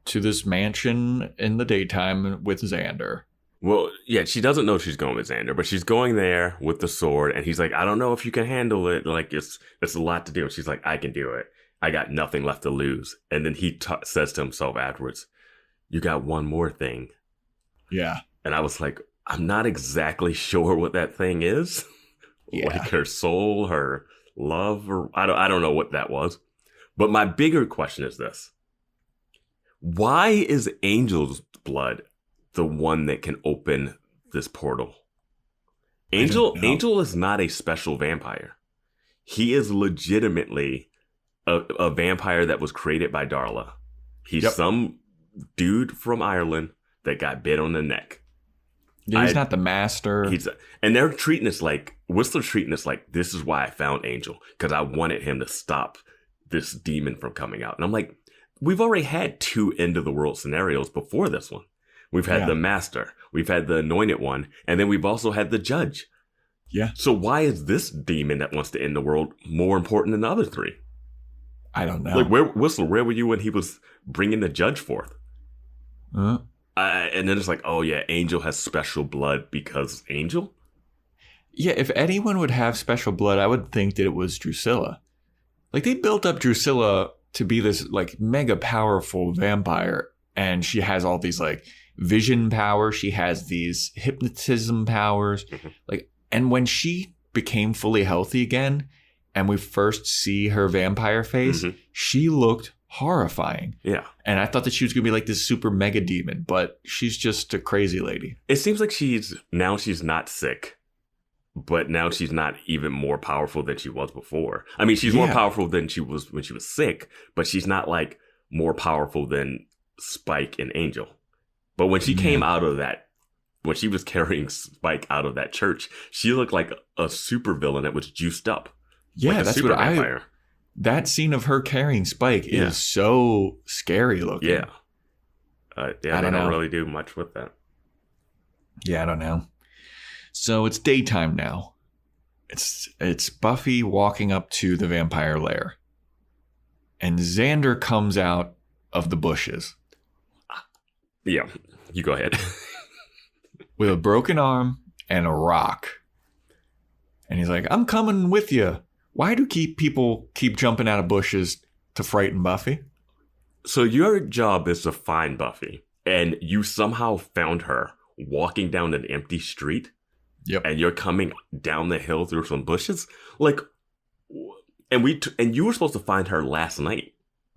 to this mansion in the daytime with Xander. Well, yeah, she doesn't know she's going with Xander, but she's going there with the sword, and he's like, I don't know if you can handle it. Like, it's a lot to do. And she's like, I can do it. I got nothing left to lose. And then he says to himself afterwards, you got one more thing. Yeah. And I was like, I'm not exactly sure what that thing is. Yeah. Like her soul, her love, or I don't know what that was. But my bigger question is this. Why is Angel's blood the one that can open this portal? Angel is not a special vampire. He is legitimately a vampire that was created by Darla. He's some dude from Ireland that got bit on the neck. Yeah, he's not the master. And they're treating us like, Whistler's treating us like, this is why I found Angel, because I wanted him to stop this demon from coming out. And I'm like, we've already had 2 end of the world scenarios before this one. We've had the master, we've had the anointed one, and then we've also had the judge. Yeah. So why is this demon that wants to end the world more important than the other 3? I don't know. Like, Whistler, where were you when he was bringing the judge forth? And then it's like, oh yeah, Angel has special blood because Angel? Yeah, if anyone would have special blood, I would think that it was Drusilla. Like, they built up Drusilla to be this, like, mega powerful vampire, and she has all these, like, vision powers. She has these hypnotism powers. Like, and when she became fully healthy again, and we first see her vampire face, she looked horrifying. Yeah. And I thought that she was going to be like this super mega demon, but she's just a crazy lady. It seems like she's not sick, but now she's not even more powerful than she was before. I mean, she's more powerful than she was when she was sick, but she's not like more powerful than Spike and Angel. But when she came out of that when she was carrying Spike out of that church, she looked like a supervillain that was juiced up. Yeah, like that's what vampire. That scene of her carrying Spike is so scary looking. Yeah. They don't really do much with that. Yeah, I don't know. So it's daytime now. It's Buffy walking up to the vampire lair. And Xander comes out of the bushes. Yeah, you go ahead. With a broken arm and a rock. And he's like, I'm coming with you. Why do people keep jumping out of bushes to frighten Buffy? So your job is to find Buffy. And you somehow found her walking down an empty street. Yep. And you're coming down the hill through some bushes. Like, and you were supposed to find her last night.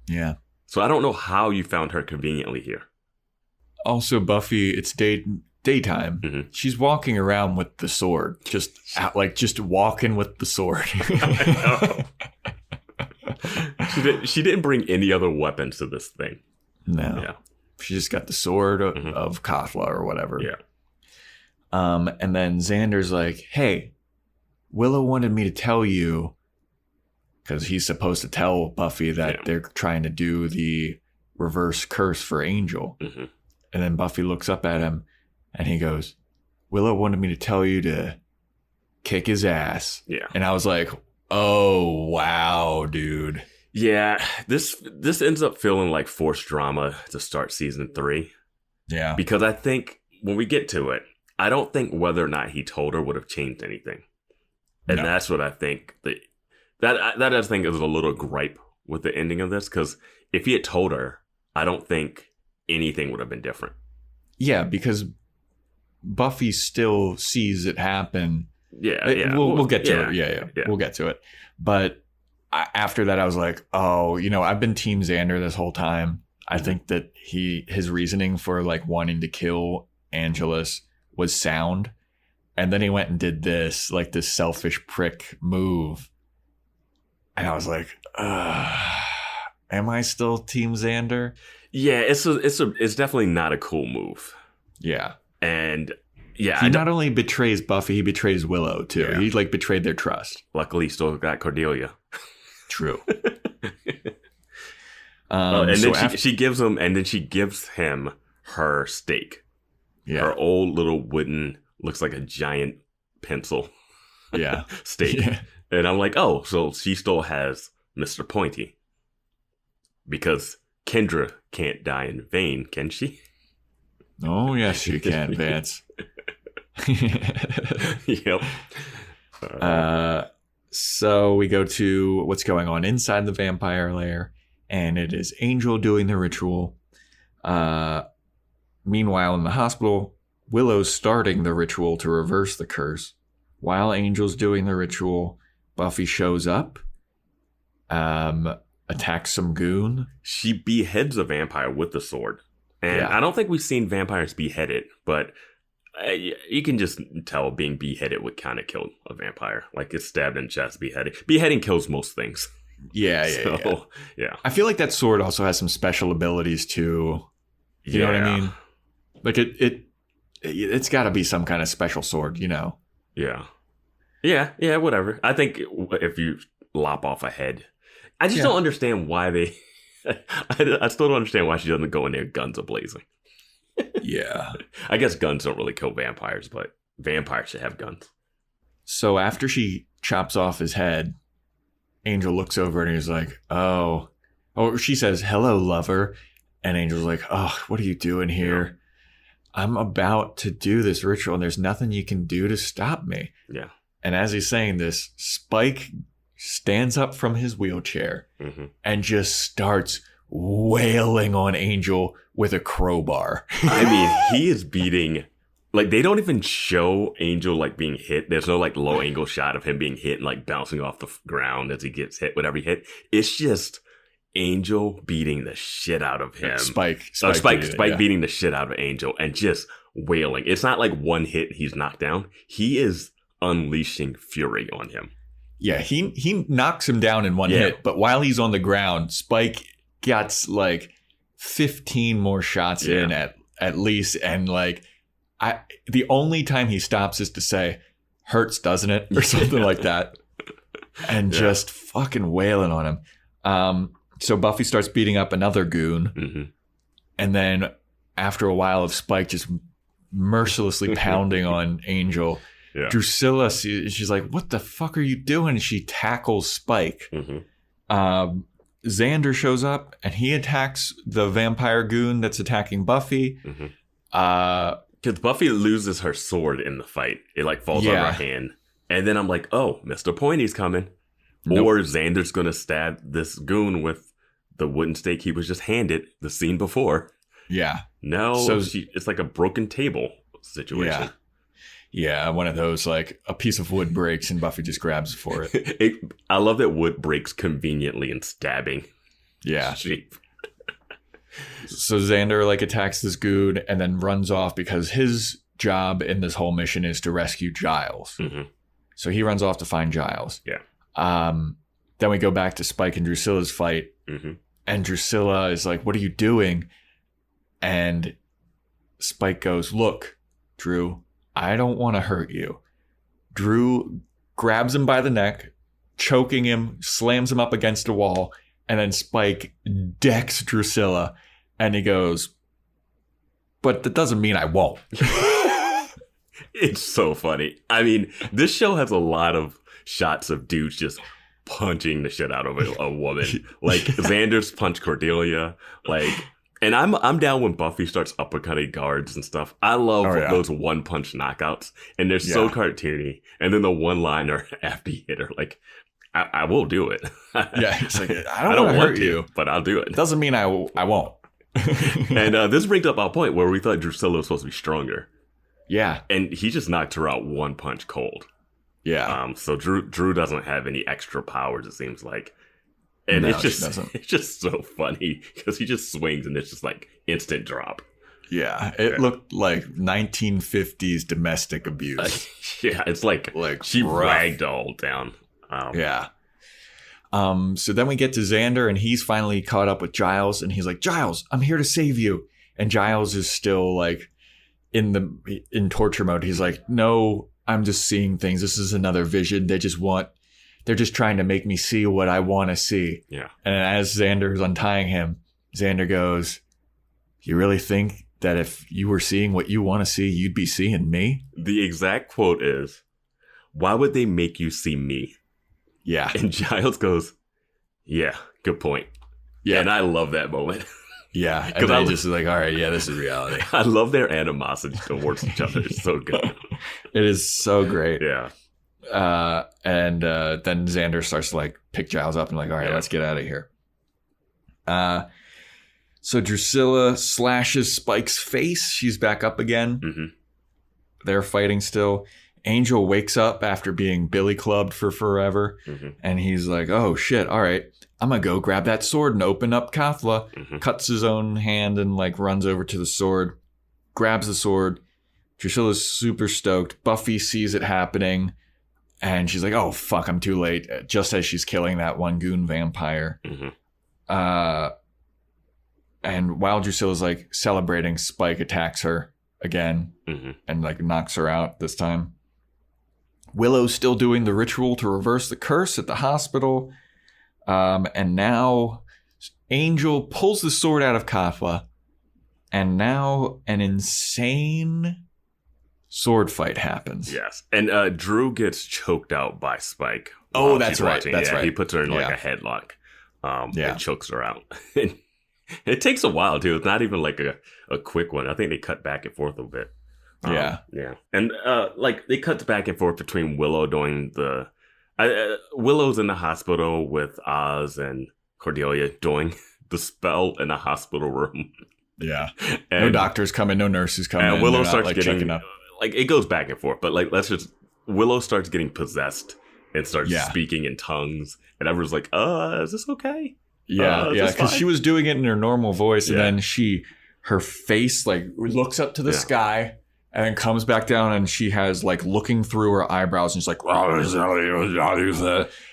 Yeah. So I don't know how you found her conveniently here. Also, Buffy, it's daytime. Mm-hmm. She's walking around with the sword, just walking with the sword. She didn't bring any other weapons to this thing. No. Yeah. She just got the sword of Kathla or whatever. Yeah. And then Xander's like, hey, Willow wanted me to tell you, because he's supposed to tell Buffy that they're trying to do the reverse curse for Angel. Mm-hmm. And then Buffy looks up at him and he goes, Willow wanted me to tell you to kick his ass. Yeah. And I was like, oh, wow, dude. Yeah, this ends up feeling like forced drama to start season 3. Yeah. Because I think when we get to it, I don't think whether or not he told her would have changed anything. And that's what I think. That I think is a little gripe with the ending of this. Because if he had told her, I don't think anything would have been different. Yeah, because Buffy still sees it happen. Yeah. We'll get to it. Yeah. We'll get to it. But after that, I was like, oh, I've been Team Xander this whole time. I think that his reasoning for like wanting to kill Angelus was sound. And then he went and did this selfish prick move. And I was like, am I still Team Xander? Yeah, it's definitely not a cool move. Yeah. And yeah, he not only betrays Buffy, he betrays Willow too. Yeah. He betrayed their trust. Luckily, he still got Cordelia. True. And then she gives him her stake. Yeah. Her old little wooden, looks like a giant pencil. Yeah. Stake. Yeah. And I'm like, oh, so she still has Mr. Pointy. Because Kendra can't die in vain, can she? Oh, yes, she can, Vance. Yep. So we go to what's going on inside the vampire lair, and it is Angel doing the ritual. Meanwhile, in the hospital, Willow's starting the ritual to reverse the curse. While Angel's doing the ritual, Buffy shows up, attacks some goon. She beheads a vampire with the sword. And I don't think we've seen vampires beheaded, but you can just tell being beheaded would kind of kill a vampire. Like it's stabbed in the chest, beheaded. Beheading kills most things. Yeah. I feel like that sword also has some special abilities too. You know what I mean? Like it's got to be some kind of special sword, Yeah, whatever. I think if you lop off a head, I just don't understand why they. I still don't understand why she doesn't go in there guns a-blazing. Yeah. I guess guns don't really kill vampires, but vampires should have guns. So after she chops off his head, Angel looks over and he's like, oh, she says, hello, lover. And Angel's like, oh, what are you doing here? I'm about to do this ritual and there's nothing you can do to stop me. Yeah. And as he's saying this, Spike stands up from his wheelchair and just starts wailing on Angel with a crowbar. I mean, he is beating, they don't even show Angel being hit. There's no low angle shot of him being hit and bouncing off the ground as he gets hit, whatever he hit. It's just Angel beating the shit out of him. Spike beating the shit out of Angel and just wailing. It's not one hit he's knocked down. He is unleashing fury on him. Yeah, he knocks him down in one hit, but while he's on the ground, Spike gets 15 more shots in at least, and the only time he stops is to say, "Hurts, doesn't it?" or something like that. And just fucking wailing on him. So Buffy starts beating up another goon. Mm-hmm. And then after a while of Spike just mercilessly pounding on Angel, Drusilla, she's like, "What the fuck are you doing?" And she tackles Spike. Mm-hmm. Xander shows up and he attacks the vampire goon that's attacking Buffy. Mm-hmm. Because Buffy loses her sword in the fight. It like falls out of her hand. And then I'm like, oh, Mr. Pointy's coming. Nope. Or Xander's going to stab this goon with the wooden stake he was just handed the scene before. Yeah. No, so it's like a broken table situation. Yeah, one of those, like a piece of wood breaks and Buffy just grabs for it. I love that wood breaks conveniently in stabbing. Yeah. So Xander like attacks this goon and then runs off because his job in this whole mission is to rescue Giles. Mm-hmm. So he runs off to find Giles. Yeah. Then we go back to Spike and Drusilla's fight. Mm-hmm. And Drusilla is like, "What are you doing?" And Spike goes, "Look, Drew, I don't want to hurt you." Drew grabs him by the neck, choking him, slams him up against a wall. And then Spike decks Drusilla. And he goes, "But that doesn't mean I won't." It's so funny. I mean, this show has a lot of shots of dudes just punching the shit out of a woman. Like Xander's punch Cordelia. Like, and I'm down when Buffy starts uppercutting guards and stuff. I love those one punch knockouts, and they're so cartoony. And then the one liner after you hit her, like, I will do it. He's like, I don't want to hurt you, but I'll do it. Doesn't mean I won't. And this brings up our point where we thought Drusilla was supposed to be stronger. Yeah. And he just knocked her out one punch cold. Yeah. So Drew doesn't have any extra powers, it seems like. And no, it's just so funny because he just swings and it's just like instant drop. Yeah. It looked like 1950s domestic abuse. It's like she ragged all down. Yeah. So then we get to Xander and he's finally caught up with Giles and he's like, "Giles, I'm here to save you." And Giles is still like in torture mode. He's like, "No, I'm just seeing things. This is another vision. They're just trying to make me see what I want to see." Yeah. And as Xander's untying him, Xander goes, "You really think that if you were seeing what you want to see, you'd be seeing me?" The exact quote is, "Why would they make you see me?" Yeah. And Giles goes, "Yeah, good point." Yeah. And I love that moment. Yeah. And they just like, all right, yeah, this is reality. I love their animosity towards each other. It's so good. It is so great. Yeah. And then Xander starts to like pick Giles up and like, all right, let's get out of here. So Drusilla slashes Spike's face. She's back up again. Mm-hmm. They're fighting still. Angel wakes up after being billy clubbed for forever. Mm-hmm. And he's like, "Oh shit. All right. I'm going to go grab that sword and open up Kathla." Mm-hmm. Cuts his own hand and like runs over to the sword, grabs the sword. Drusilla's super stoked. Buffy sees it happening and she's like, "Oh fuck, I'm too late." Just as she's killing that one goon vampire. Mm-hmm. And while Drusilla's like celebrating, Spike attacks her again and like knocks her out this time. Willow's still doing the ritual to reverse the curse at the hospital. And now Angel pulls the sword out of Kathla. And now an insane sword fight happens. Yes. And Drew gets choked out by Spike. Oh, that's right. That's right. He puts her in like a headlock and chokes her out. It takes a while, too. It's not even like a quick one. I think they cut back and forth a bit. Yeah. And like they cut back and forth between Willow doing the... Willow's in the hospital with Oz and Cordelia doing the spell in the hospital room. Yeah. And no doctors come in, no nurses come in. And Willow starts getting... up. Like, it goes back and forth. But like, Willow starts getting possessed and starts speaking in tongues. And everyone's like, is this okay? Yeah, because she was doing it in her normal voice, and then her face like looks up to the sky, and then comes back down, and she has like looking through her eyebrows, and she's like,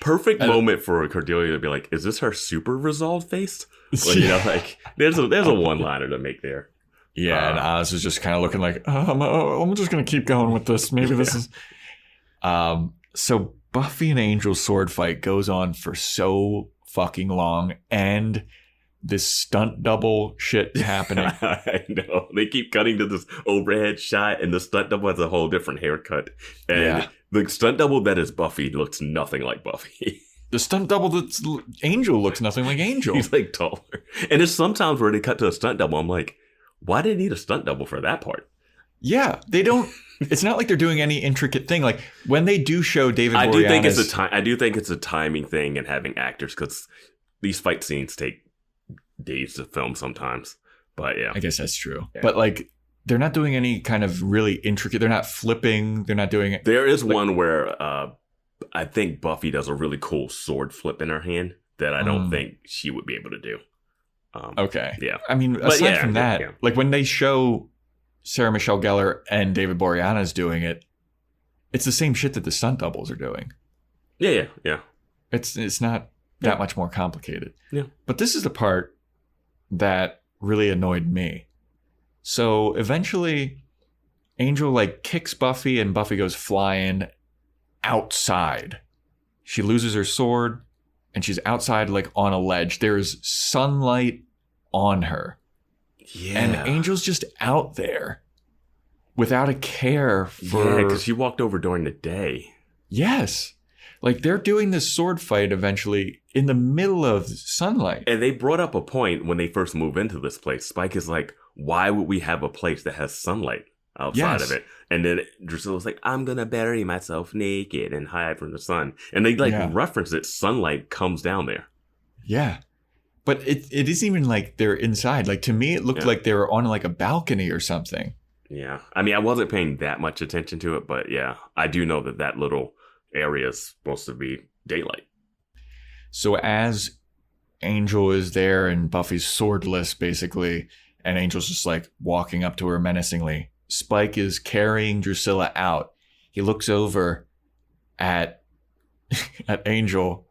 perfect moment for Cordelia to be like, "Is this her super resolved face?" Well, you know, like there's a one-liner to make there. Yeah, and Oz is just kind of looking like, I'm just going to keep going with this. Maybe this is... So Buffy and Angel's sword fight goes on for so fucking long, and this stunt double shit happening. I know. They keep cutting to this overhead shot, and the stunt double has a whole different haircut. And the stunt double that is Buffy looks nothing like Buffy. The stunt double that's Angel looks nothing like Angel. He's like taller. And there's sometimes where they cut to a stunt double. I'm like, why did they need a stunt double for that part? Yeah, they don't. It's not like they're doing any intricate thing. Like when they do show David Boreanaz, I do think it's a timing thing and having actors, because these fight scenes take days to film sometimes. But yeah, I guess that's true. Yeah. But like, they're not doing any kind of really intricate. They're not flipping. They're not doing it. There is one where I think Buffy does a really cool sword flip in her hand that I don't think she would be able to do. Okay. Yeah. I mean, aside from that, like when they show Sarah Michelle Gellar and David Boreanaz doing it, it's the same shit that the stunt doubles are doing. Yeah. It's not that much more complicated. Yeah. But this is the part that really annoyed me. So eventually, Angel like kicks Buffy, and Buffy goes flying outside. She loses her sword, and she's outside like on a ledge. There's sunlight on her. Yeah. And Angel's just out there without a care for... Yeah, because she walked over during the day. Yes. Like, they're doing this sword fight eventually in the middle of sunlight. And they brought up a point when they first move into this place. Spike is like, why would we have a place that has sunlight outside of it? And then Drusilla's like, I'm going to bury myself naked and hide from the sun. And they reference it. Sunlight comes down there. Yeah. But it isn't even like they're inside. Like, to me, it looked like they were on like a balcony or something. Yeah. I mean, I wasn't paying that much attention to it, but yeah, I do know that little area is supposed to be daylight. So as Angel is there and Buffy's swordless, basically, and Angel's just like walking up to her menacingly, Spike is carrying Drusilla out. He looks over at Angel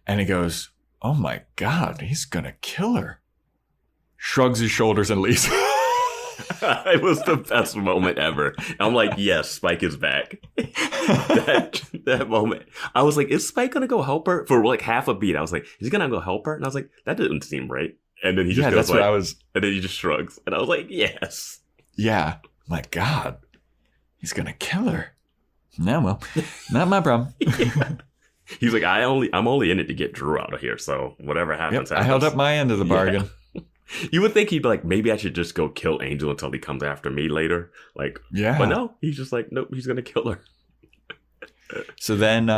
and he goes, oh my God, he's gonna kill her. Shrugs his shoulders and leaves. It was the best moment ever. I'm like, yes, Spike is back. that moment. I was like, is Spike gonna go help her? For like half a beat, I was like, is he gonna go help her? And I was like, that didn't seem right. And then he just goes that's like, what I was. And then he just shrugs. And I was like, yes. Yeah. My God. He's gonna kill her. No, well, not my problem. Yeah. He's like, I'm only in it to get Drew out of here, so whatever happens, happens. I held up my end of the bargain. Yeah. You would think he'd be like, maybe I should just go kill Angel until he comes after me later. Like, yeah. But no, he's just like, nope, he's gonna kill her. So then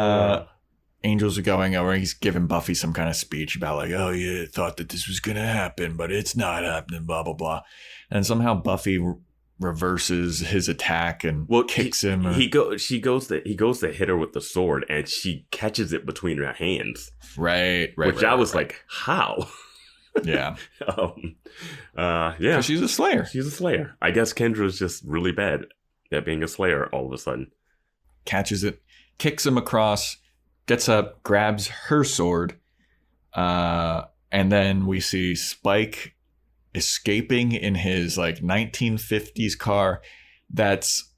Angel's going over, he's giving Buffy some kind of speech about like, oh, you thought that this was gonna happen, but it's not happening, blah, blah, blah. And somehow Buffy reverses his attack and kicks him. He goes to hit her with the sword, and she catches it between her hands. Right. Which I was like, how? Yeah. Yeah. She's a slayer. She's a slayer. I guess Kendra's just really bad at being a slayer all of a sudden. Catches it, kicks him across, gets up, grabs her sword, and then we see Spike escaping in his like 1950s car that's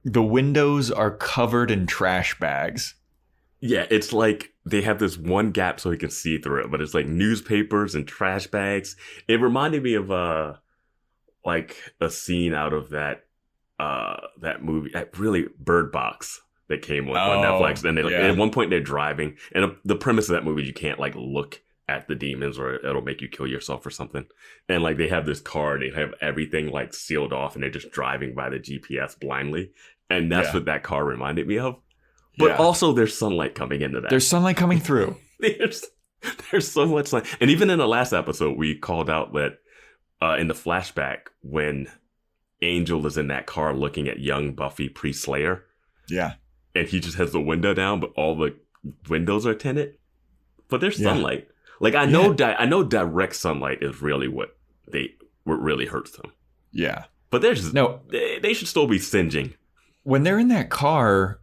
the windows are covered in trash bags. Yeah, it's like they have this one gap so he can see through it, but it's like newspapers and trash bags. It reminded me of like a scene out of that movie, really Bird Box that came on Netflix. And at one point they're driving, and the premise of that movie is you can't like look at the demons or it'll make you kill yourself or something. And like they have this car, they have everything like sealed off, and they're just driving by the GPS blindly. And that's what that car reminded me of. But also there's sunlight coming into that. There's sunlight coming through. There's so much light. And even in the last episode, we called out that in the flashback when Angel is in that car looking at young Buffy pre-Slayer. Yeah. And he just has the window down, but all the windows are tinted. But there's sunlight. Like I know direct sunlight is really what really hurts them. Yeah. But they should still be singeing. When they're in that car,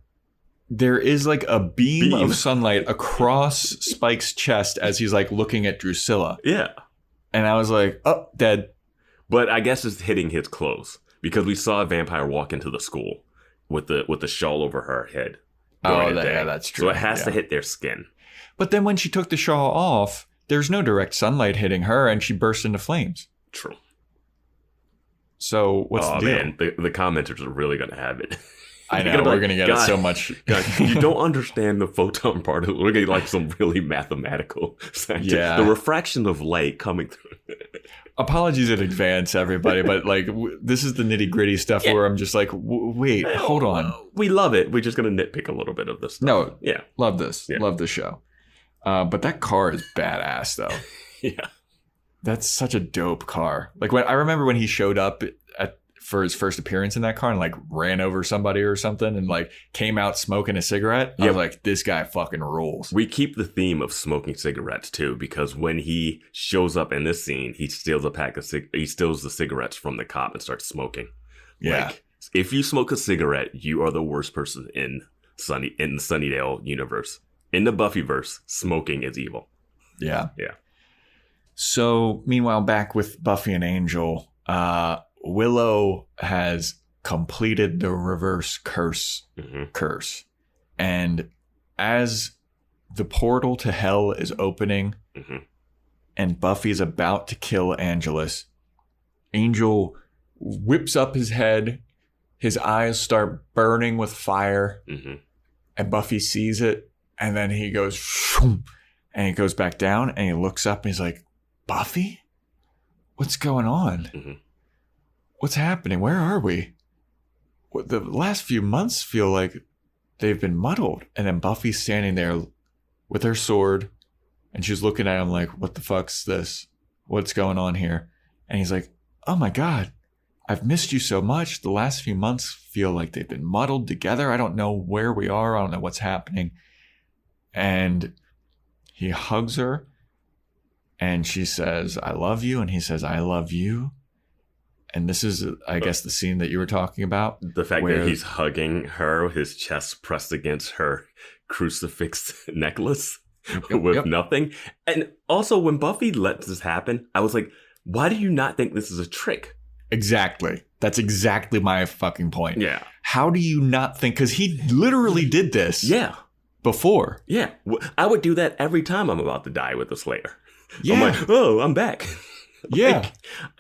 there is like a beam of sunlight across Spike's chest as he's like looking at Drusilla. Yeah. And I was like, oh, dead. But I guess it's hitting his clothes because we saw a vampire walk into the school with the shawl over her head. Oh, that's true. So it has to hit their skin. But then when she took the shawl off, there's no direct sunlight hitting her, and she burst into flames. True. So what's the deal? Man, the commenters are really going to have it. I know, we're going to get it so much. God, you don't understand the photon part of it. We're going to get some really mathematical science. Yeah. The refraction of light coming through. Apologies in advance, everybody, but this is the nitty gritty stuff where I'm just like, wait, hold on. We love it. We're just going to nitpick a little bit of this stuff. No. Yeah. Love this. Yeah. Love the show. But that car is badass, though. Yeah. That's such a dope car. I remember when he showed up for his first appearance in that car and ran over somebody or something and came out smoking a cigarette. I was like, this guy fucking rules. We keep the theme of smoking cigarettes too, because when he shows up in this scene, he steals the cigarettes from the cop and starts smoking. Yeah. If you smoke a cigarette, you are the worst person in the Sunnydale universe. In the Buffyverse, smoking is evil. Yeah. Yeah. So meanwhile, back with Buffy and Angel, Willow has completed the reverse curse. And as the portal to hell is opening and Buffy's about to kill Angelus, Angel whips up his head. His eyes start burning with fire. And Buffy sees it. And then he goes, shoom, and he goes back down and he looks up and he's like, Buffy? What's going on? What's happening? Where are we? The last few months feel like they've been muddled. And then Buffy's standing there with her sword and she's looking at him like, what the fuck's this? What's going on here? And he's like, oh my God, I've missed you so much. The last few months feel like they've been muddled together. I don't know where we are. I don't know what's happening. And he hugs her and she says, I love you. And he says, I love you. And this is, I guess, the scene that you were talking about. The fact that he's hugging her, his chest pressed against her crucifix necklace with nothing. And also, when Buffy lets this happen, I was like, why do you not think this is a trick? Exactly. That's exactly my fucking point. Yeah. How do you not think? Because he literally did this. Yeah. Before. Yeah. I would do that every time I'm about to die with the Slayer. Yeah. I'm like, oh, I'm back. Yeah.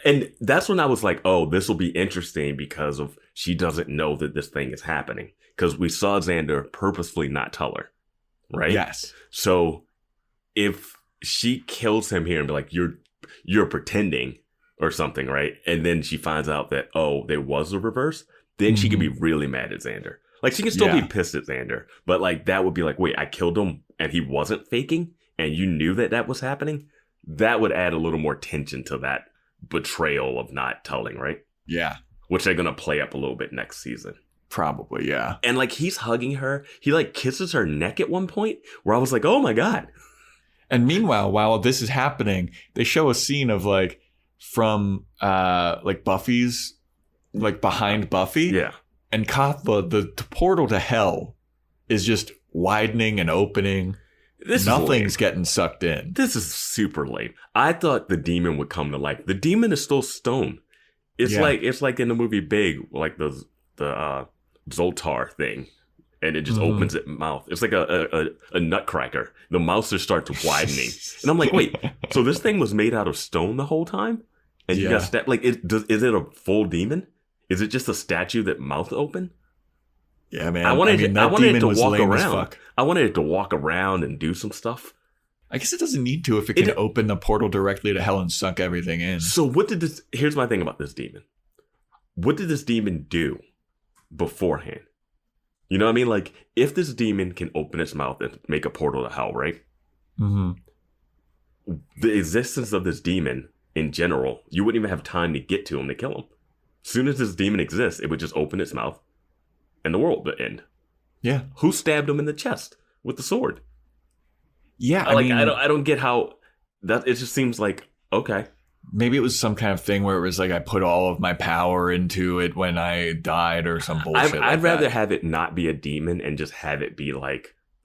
And that's when I was like, oh, this will be interesting because of she doesn't know that this thing is happening. Because we saw Xander purposefully not tell her. Right? Yes. So if she kills him here and be like, you're pretending or something, right? And then she finds out that, oh, there was a reverse. Then she can be really mad at Xander. She can still be pissed at Xander. But that would be like, wait, I killed him and he wasn't faking? And you knew that was happening? That would add a little more tension to that betrayal of not telling, right? Yeah. Which they're going to play up a little bit next season. Probably, yeah. And he's hugging her. He kisses her neck at one point where I was like, oh my God. And meanwhile, while this is happening, they show a scene of from Buffy's, behind Buffy. Yeah. And Katla, the portal to hell is just widening and opening. Nothing's getting sucked in. This is super lame. I thought the demon would come to life. The demon is still stone. It's like in the movie Big, the Zoltar thing, and it just opens its mouth. It's like a nutcracker. The mouth just starts widening, and I'm like, wait, so this thing was made out of stone the whole time? And you got is it a full demon? Is it just a statue that mouth open? Yeah, man. I wanted it to walk around. I wanted it to walk around and do some stuff. I guess it doesn't need to if it can open the portal directly to hell and suck everything in. So here's my thing about this demon. What did this demon do beforehand? You know what I mean? If this demon can open its mouth and make a portal to hell, right? Mm-hmm. The existence of this demon in general, you wouldn't even have time to get to him to kill him. As soon as this demon exists, it would just open its mouth and the world would end. Yeah. Who stabbed him in the chest with the sword? Yeah. I don't get how that, it just seems like, okay. Maybe it was some kind of thing where it was I put all of my power into it when I died or some bullshit. I'd rather have it not be a demon and just have it be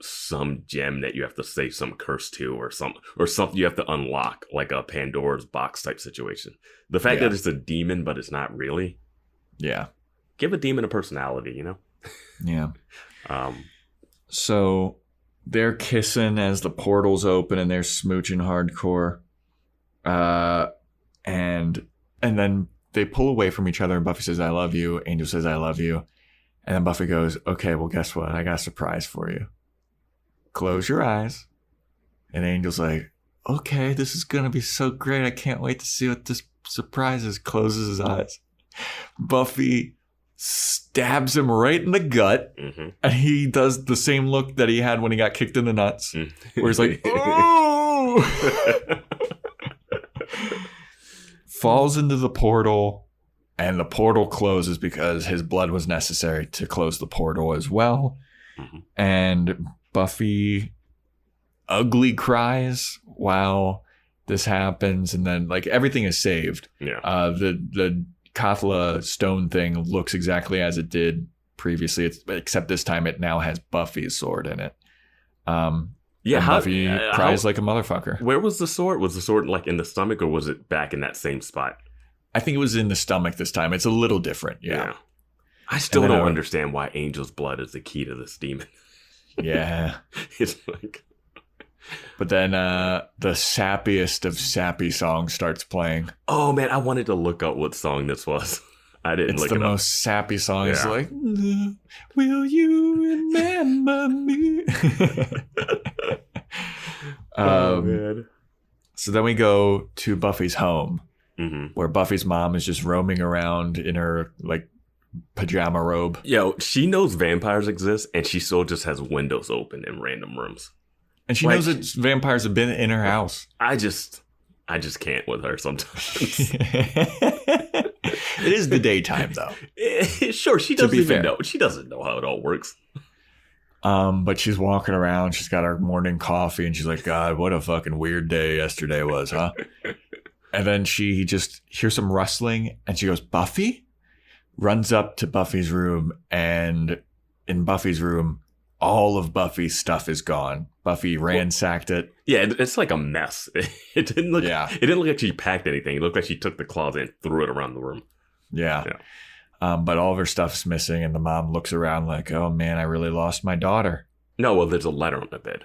some gem that you have to say some curse to or something you have to unlock, like a Pandora's box type situation. The fact that it's a demon, but it's not really. Yeah. Give a demon a personality, you know? Yeah. So they're kissing as the portals open and they're smooching hardcore. And then they pull away from each other and Buffy says, I love you. Angel says, I love you. And then Buffy goes, okay, well, guess what? I got a surprise for you. Close your eyes. And Angel's like, okay, this is going to be so great. I can't wait to see what this surprise is. Closes his eyes. Buffy stabs him right in the gut. Mm-hmm. And he does the same look that he had when he got kicked in the nuts. Where he's like, oh! Falls into the portal. And the portal closes because his blood was necessary to close the portal as well. Mm-hmm. And Buffy ugly cries while this happens. And then like everything is saved. Yeah. The Kathla stone thing looks exactly as it did previously, except this time it now has Buffy's sword in it. Buffy cries like a motherfucker. Where was the sword? Was the sword like in the stomach or was it back in that same spot? I think it was in the stomach this time. It's a little different. Yeah. I still don't understand why Angel's blood is the key to this demon. Yeah. It's like. But then the sappiest of sappy songs starts playing. Oh, man. I wanted to look up what song this was. I didn't look it up. It's the most sappy song. Yeah. It's like, will you remember me? Oh, man. So then we go to Buffy's home. Mm-hmm. Where Buffy's mom is just roaming around in her like pajama robe. Yo, she knows vampires exist, and she still just has windows open in random rooms. And she knows that vampires have been in her house. I just can't with her sometimes. It is the daytime, though. Sure, she doesn't even know. She doesn't know how it all works. But she's walking around. She's got her morning coffee, and she's like, God, what a fucking weird day yesterday was, huh? And then she just hears some rustling and she goes, Buffy? Runs up to Buffy's room, and in Buffy's room, all of Buffy's stuff is gone. Buffy ransacked it. Yeah, it's like a mess. It didn't look like she packed anything. It looked like she took the closet and threw it around the room. Yeah. But all of her stuff's missing, and the mom looks around like, oh man, I really lost my daughter. No, well, there's a letter on the bed.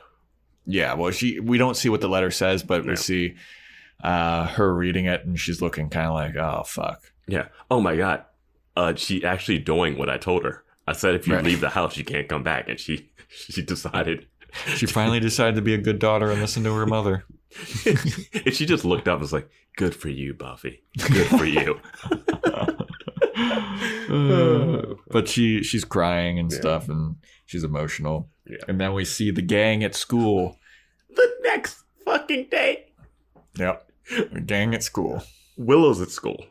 Yeah, well, we don't see what the letter says, but we see her reading it, and she's looking kind of like, oh, fuck. Yeah. Oh, my God. She actually doing what I told her. I said, if you leave the house, you can't come back. And she decided. She finally decided to be a good daughter and listen to her mother. And she just looked up and was like, good for you, Buffy. Good for you. But she's crying and stuff, and she's emotional. Yeah. And then we see the gang at school. The next fucking day. Yep. The gang at school. Willow's at school.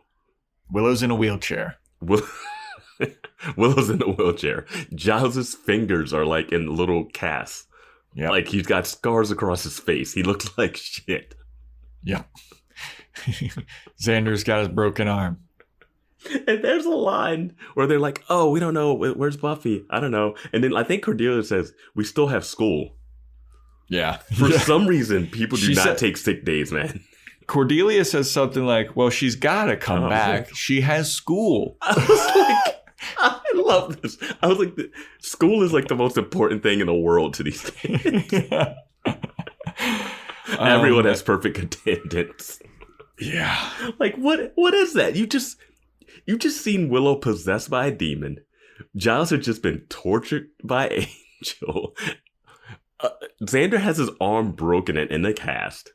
Willow's in a wheelchair. Willow's in a wheelchair. Giles' fingers are like in little casts. Yeah. Like he's got scars across his face. He looks like shit. Yep. Xander's got his broken arm. And there's a line where they're like, oh, we don't know. Where's Buffy? I don't know. And then I think Cordelia says, we still have school. Yeah. For some reason, people do not take sick days, man. Cordelia says something like, well, she's got to come back. She has school. I was like, I love this. I was like, school is like the most important thing in the world to these kids. Everyone has perfect attendance. Yeah. Like, what is that? You just seen Willow possessed by a demon. Giles had just been tortured by Angel. Xander has his arm broken in the cast.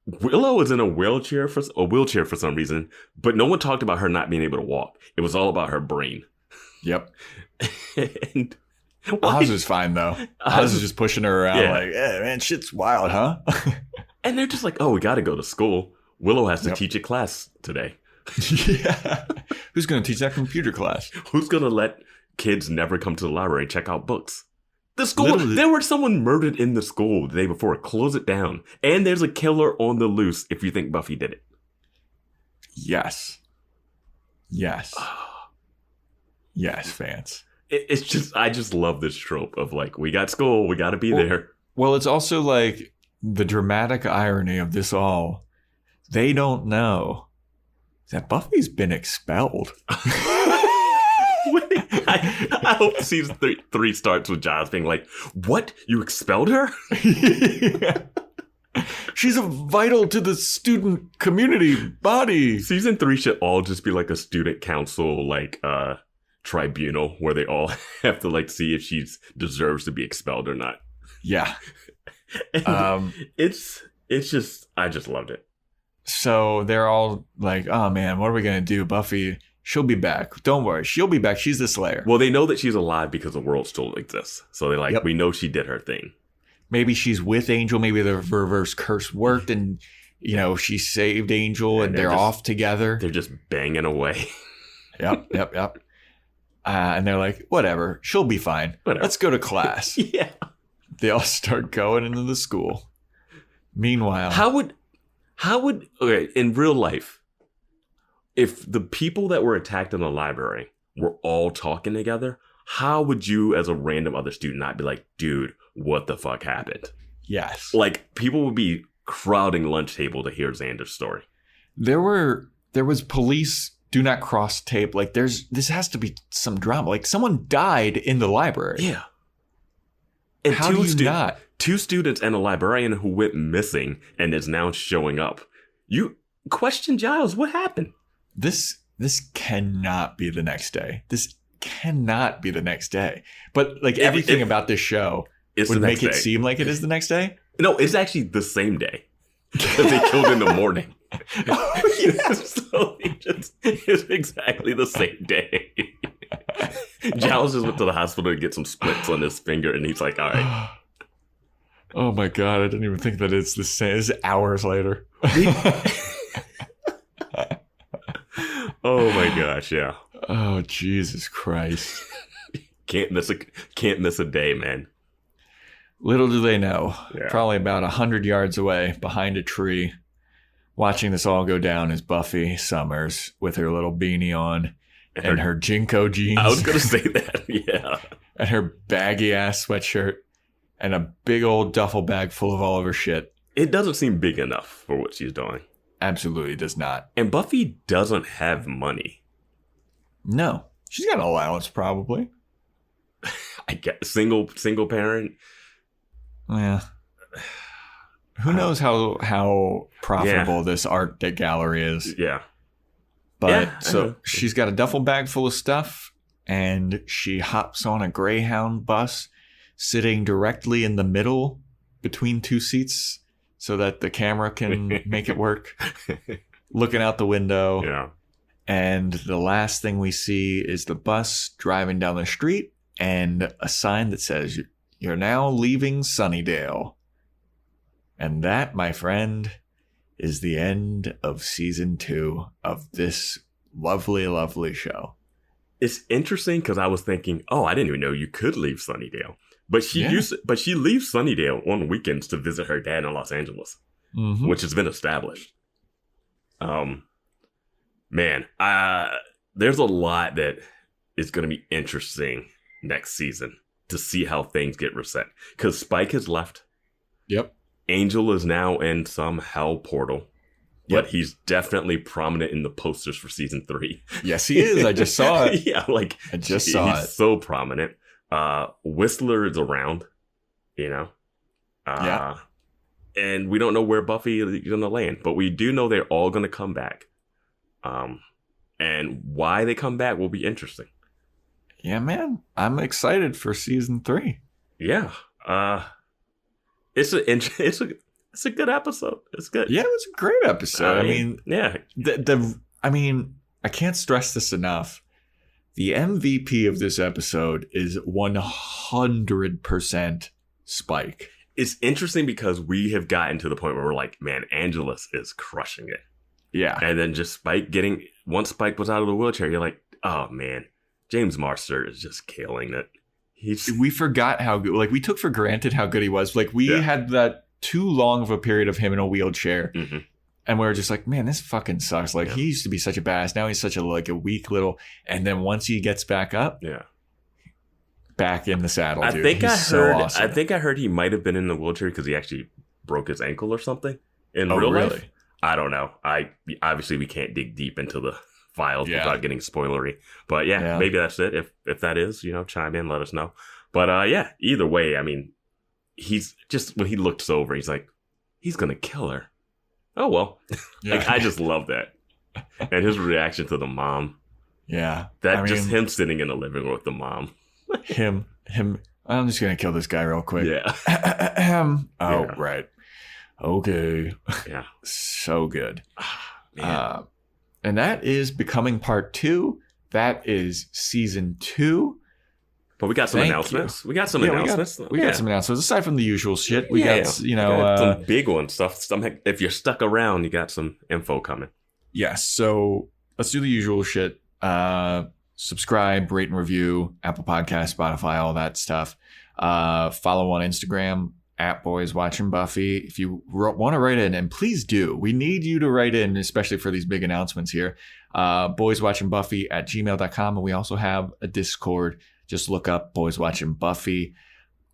Willow is in a wheelchair for some reason, but no one talked about her not being able to walk. It was all about her brain. Yep. And Oz is fine though. Oz is just pushing her around like, yeah, man, shit's wild, huh? And they're just like, oh, we got to go to school. Willow has to teach a class today. Yeah. Who's going to teach that computer class? Who's going to let kids never come to the library and check out books? The school, there was someone murdered in the school the day before. Close it down. And there's a killer on the loose if you think Buffy did it. Yes. Yes. Yes, Vance. it's just, I just love this trope of like, we got school, we got to be there. Well, it's also like the dramatic irony of this all. They don't know that Buffy's been expelled. I hope season 3 starts with Giles being like, what? You expelled her? She's vital to the student community body. Season 3 should all just be like a student council, like, tribunal where they all have to like see if she deserves to be expelled or not. Yeah. It's just, I just loved it. So they're all like, oh man, what are we going to do? Buffy, she'll be back. Don't worry. She'll be back. She's the Slayer. Well, they know that she's alive because the world still exists. So they're like, we know she did her thing. Maybe she's with Angel. Maybe the reverse curse worked and, she saved Angel and they're off together. They're just banging away. Yep. And they're like, whatever. She'll be fine. Whatever. Let's go to class. Yeah. They all start going into the school. Meanwhile, how would okay, in real life, if the people that were attacked in the library were all talking together, how would you as a random other student not be like, dude, what the fuck happened? Yes. Like people would be crowding lunch table to hear Xander's story. There was police do not cross tape. Like this has to be some drama. Like someone died in the library. Yeah. And how do you not? 2 students and a librarian who went missing and is now showing up. You question Giles. What happened? This cannot be the next day. This cannot be the next day. But like everything about this show would make it seem like it is the next day. No, it's actually the same day. Because they killed in the morning. So it's exactly the same day. Giles just went to the hospital to get some splints on his finger, and he's like, all right. Oh my God, I didn't even think that it's the same. It's hours later. Oh my gosh, yeah. Oh, Jesus Christ. Can't miss a day, man. Little do they know, probably about 100 yards away behind a tree, watching this all go down is Buffy Summers with her little beanie on and her Jinko jeans. I was going to say that, yeah. And her baggy ass sweatshirt and a big old duffel bag full of all of her shit. It doesn't seem big enough for what she's doing. Absolutely does not. And Buffy doesn't have money. No. She's got an allowance probably. I guess single parent. Yeah. Who knows how profitable this art gallery is? Yeah. But so she's got a duffel bag full of stuff and she hops on a Greyhound bus sitting directly in the middle between 2 seats so that the camera can make it work. Looking out the window. Yeah. And the last thing we see is the bus driving down the street and a sign that says, "You're now leaving Sunnydale." And that, my friend, is the end of season 2 of this lovely, lovely show. It's interesting because I was thinking, I didn't even know you could leave Sunnydale. But she leaves Sunnydale on weekends to visit her dad in Los Angeles, which has been established. Man, there's a lot that is going to be interesting next season to see how things get reset. Because Spike has left. Yep. Angel is now in some hell portal. But he's definitely prominent in the posters for season 3. Yes, he is. I just saw it. Yeah, like I just saw it. He's so prominent. Whistler is around, and we don't know where Buffy is going to land, but we do know they're all going to come back. And why they come back will be interesting. Yeah, man. I'm excited for season 3. Yeah. It's a good episode. It's good. Yeah, it was a great episode. Yeah. I can't stress this enough. The MVP of this episode is 100% Spike. It's interesting because we have gotten to the point where we're like, man, Angelus is crushing it. Yeah. And then just once Spike was out of the wheelchair, you're like, oh man, James Marster is just killing it. We forgot how good, like we took for granted how good he was. Like we had that too long of a period of him in a wheelchair. Mm-hmm. And we were just like, man, this fucking sucks. Like he used to be such a badass. Now he's such a weak little, and then once he gets back up, back in the saddle, dude. I think I heard he might have been in the wheelchair because he actually broke his ankle or something in real life. I don't know. Obviously we can't dig deep into the files without getting spoilery. But maybe that's it. If that is, chime in, let us know. But either way, I mean, he's just, when he looks over, he's like, he's gonna kill her. Oh well. Like, I just love that. And his reaction to the mom. Yeah. Him sitting in the living room with the mom. him. I'm just gonna kill this guy real quick. Yeah. Right. Okay. Yeah. So good. Man. And that is Becoming Part 2. That is Season 2. But we got some announcements. We got some announcements. We got some announcements. Aside from the usual shit, we got some big one stuff. If you're stuck around, you got some info coming. Yes. So let's do the usual shit. Subscribe, rate and review, Apple Podcast, Spotify, all that stuff. Follow on Instagram at Boys Watching Buffy. If you want to write in, and please do, we need you to write in, especially for these big announcements here. BoysWatchingBuffy at gmail.com. And we also have a Discord. Just look up Boys Watching Buffy.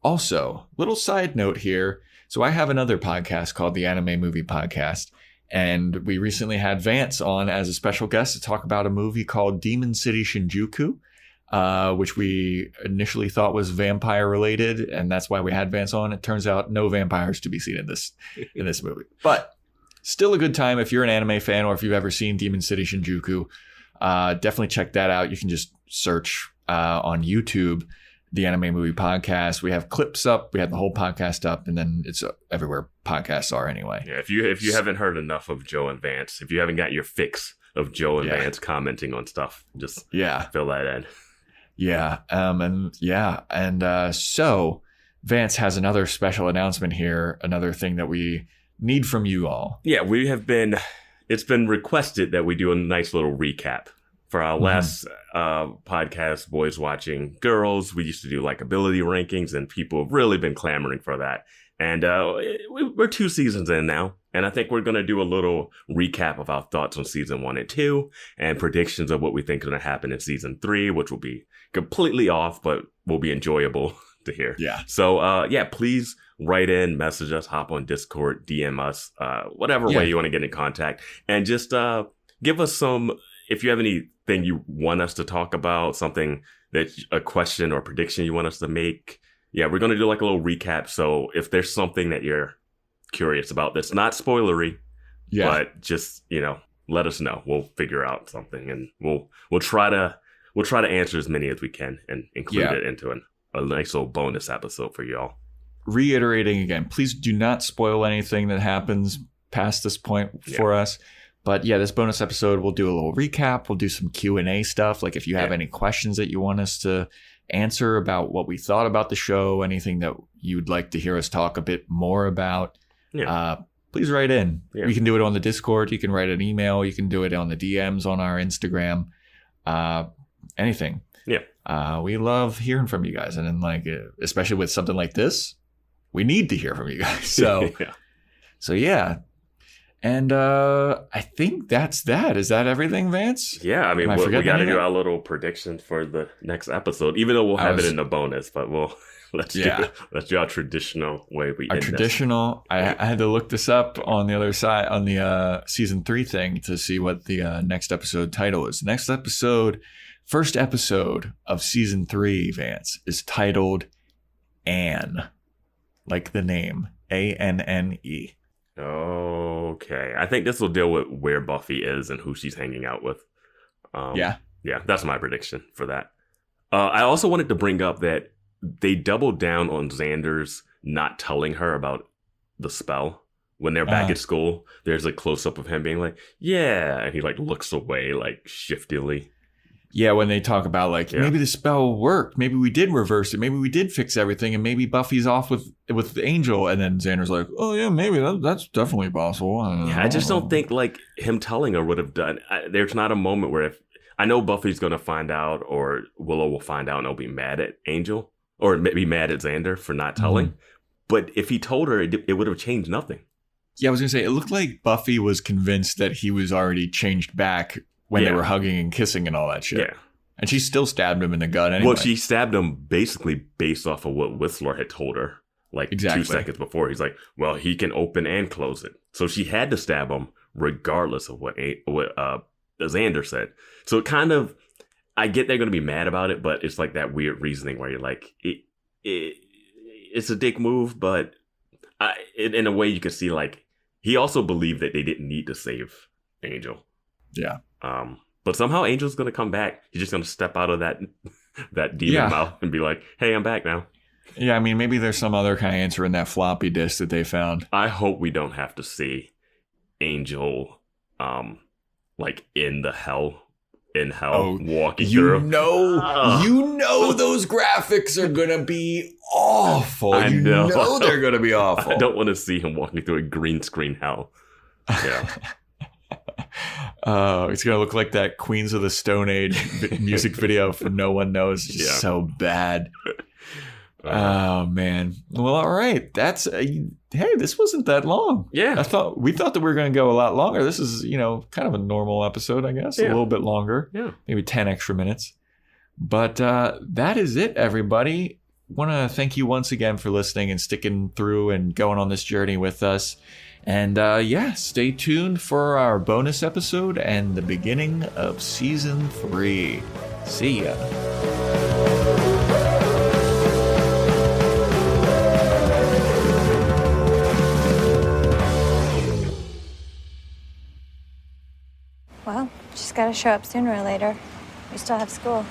Also, little side note here. So I have another podcast called the Anime Movie Podcast. And we recently had Vance on as a special guest to talk about a movie called Demon City Shinjuku, which we initially thought was vampire related. And that's why we had Vance on. It turns out no vampires to be seen in this movie. But still a good time if you're an anime fan or if you've ever seen Demon City Shinjuku. Definitely check that out. You can just search on YouTube, the Anime Movie Podcast. We have clips up. We have the whole podcast up, and then it's everywhere podcasts are anyway. Yeah, if you haven't heard enough of Joe and Vance, if you haven't got your fix of Joe and Vance commenting on stuff, just fill that in. Yeah, so Vance has another special announcement here, another thing that we need from you all. Yeah, it's been requested that we do a nice little recap. For our last podcast, Boys Watching Girls, we used to do likability rankings, and people have really been clamoring for that. And we're 2 seasons in now, and I think we're going to do a little recap of our thoughts on season 1 and 2, and predictions of what we think is going to happen in season 3, which will be completely off, but will be enjoyable to hear. Yeah. So, please write in, message us, hop on Discord, DM us, whatever way you want to get in contact, and just give us some. If you have anything you want us to talk about, a question or prediction you want us to make, we're going to do like a little recap. So if there's something that you're curious about that's not spoilery, but just, let us know. We'll figure out something, and we'll try to answer as many as we can and include it into a nice little bonus episode for y'all. Reiterating again, please do not spoil anything that happens past this point for us. But this bonus episode, we'll do a little recap. We'll do some Q&A stuff. Like if you have any questions that you want us to answer about what we thought about the show, anything that you'd like to hear us talk a bit more about, please write in. Yeah. You can do it on the Discord. You can write an email. You can do it on the DMs on our Instagram. Anything. Yeah. We love hearing from you guys. And then especially with something like this, we need to hear from you guys. So, And I think that's that. Is that everything, Vance? Yeah, I mean, we got to do our little prediction for the next episode, even though we'll have it in the bonus, but let's do our traditional way we end this. I had to look this up on the other side, on the season 3 thing, to see what the next episode title is. Next episode, first episode of season 3, Vance, is titled Anne, like the name, ANNE. Okay. I think this will deal with where Buffy is and who she's hanging out with. Yeah, that's my prediction for that. I also wanted to bring up that they doubled down on Xander's not telling her about the spell. When they're back at school, there's a close-up of him being like, and he looks away shiftily. Yeah, when they talk about maybe the spell worked, maybe we did reverse it, maybe we did fix everything, and maybe Buffy's off with Angel, and then Xander's like, oh yeah, maybe that's definitely possible. I just don't think him telling her would have done. There's not a moment where I know Buffy's going to find out, or Willow will find out, and they'll be mad at Angel, or maybe mad at Xander for not telling. Mm-hmm. But if he told her, it would have changed nothing. Yeah, I was going to say, it looked like Buffy was convinced that he was already changed back when they were hugging and kissing and all that shit. And she still stabbed him in the gut anyway. Well, she stabbed him basically based off of what Whistler had told her, like 2 seconds before. He's like, well, he can open and close it. So she had to stab him regardless of what Xander said. So it kind of, I get they're going to be mad about it, but it's like that weird reasoning where you're like, it's a dick move, but in a way you could see, like, he also believed that they didn't need to save Angel. Yeah. But somehow Angel's going to come back. He's just going to step out of that demon mouth and be like, hey, I'm back now. Yeah, I mean, maybe there's some other kind of answer in that floppy disk that they found. I hope we don't have to see Angel, like, in hell, walking through. You know those graphics are going to be awful. I know they're going to be awful. I don't want to see him walking through a green screen hell. Yeah. It's going to look like that Queens of the Stone Age music video for No One Knows. It's just so bad. Oh, man. Well, all right. That's, hey, this wasn't that long. Yeah. We thought that we were going to go a lot longer. This is, kind of a normal episode, I guess. Yeah. A little bit longer. Yeah. Maybe 10 extra minutes. But that is it, everybody. Want to thank you once again for listening and sticking through and going on this journey with us. And stay tuned for our bonus episode and the beginning of season 3. See ya. Well, just gotta show up sooner or later. We still have school.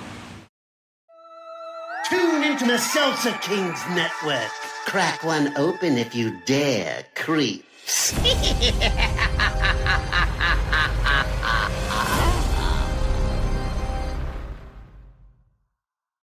Tune into the Salsa Kings Network. Crack one open if you dare, creeps.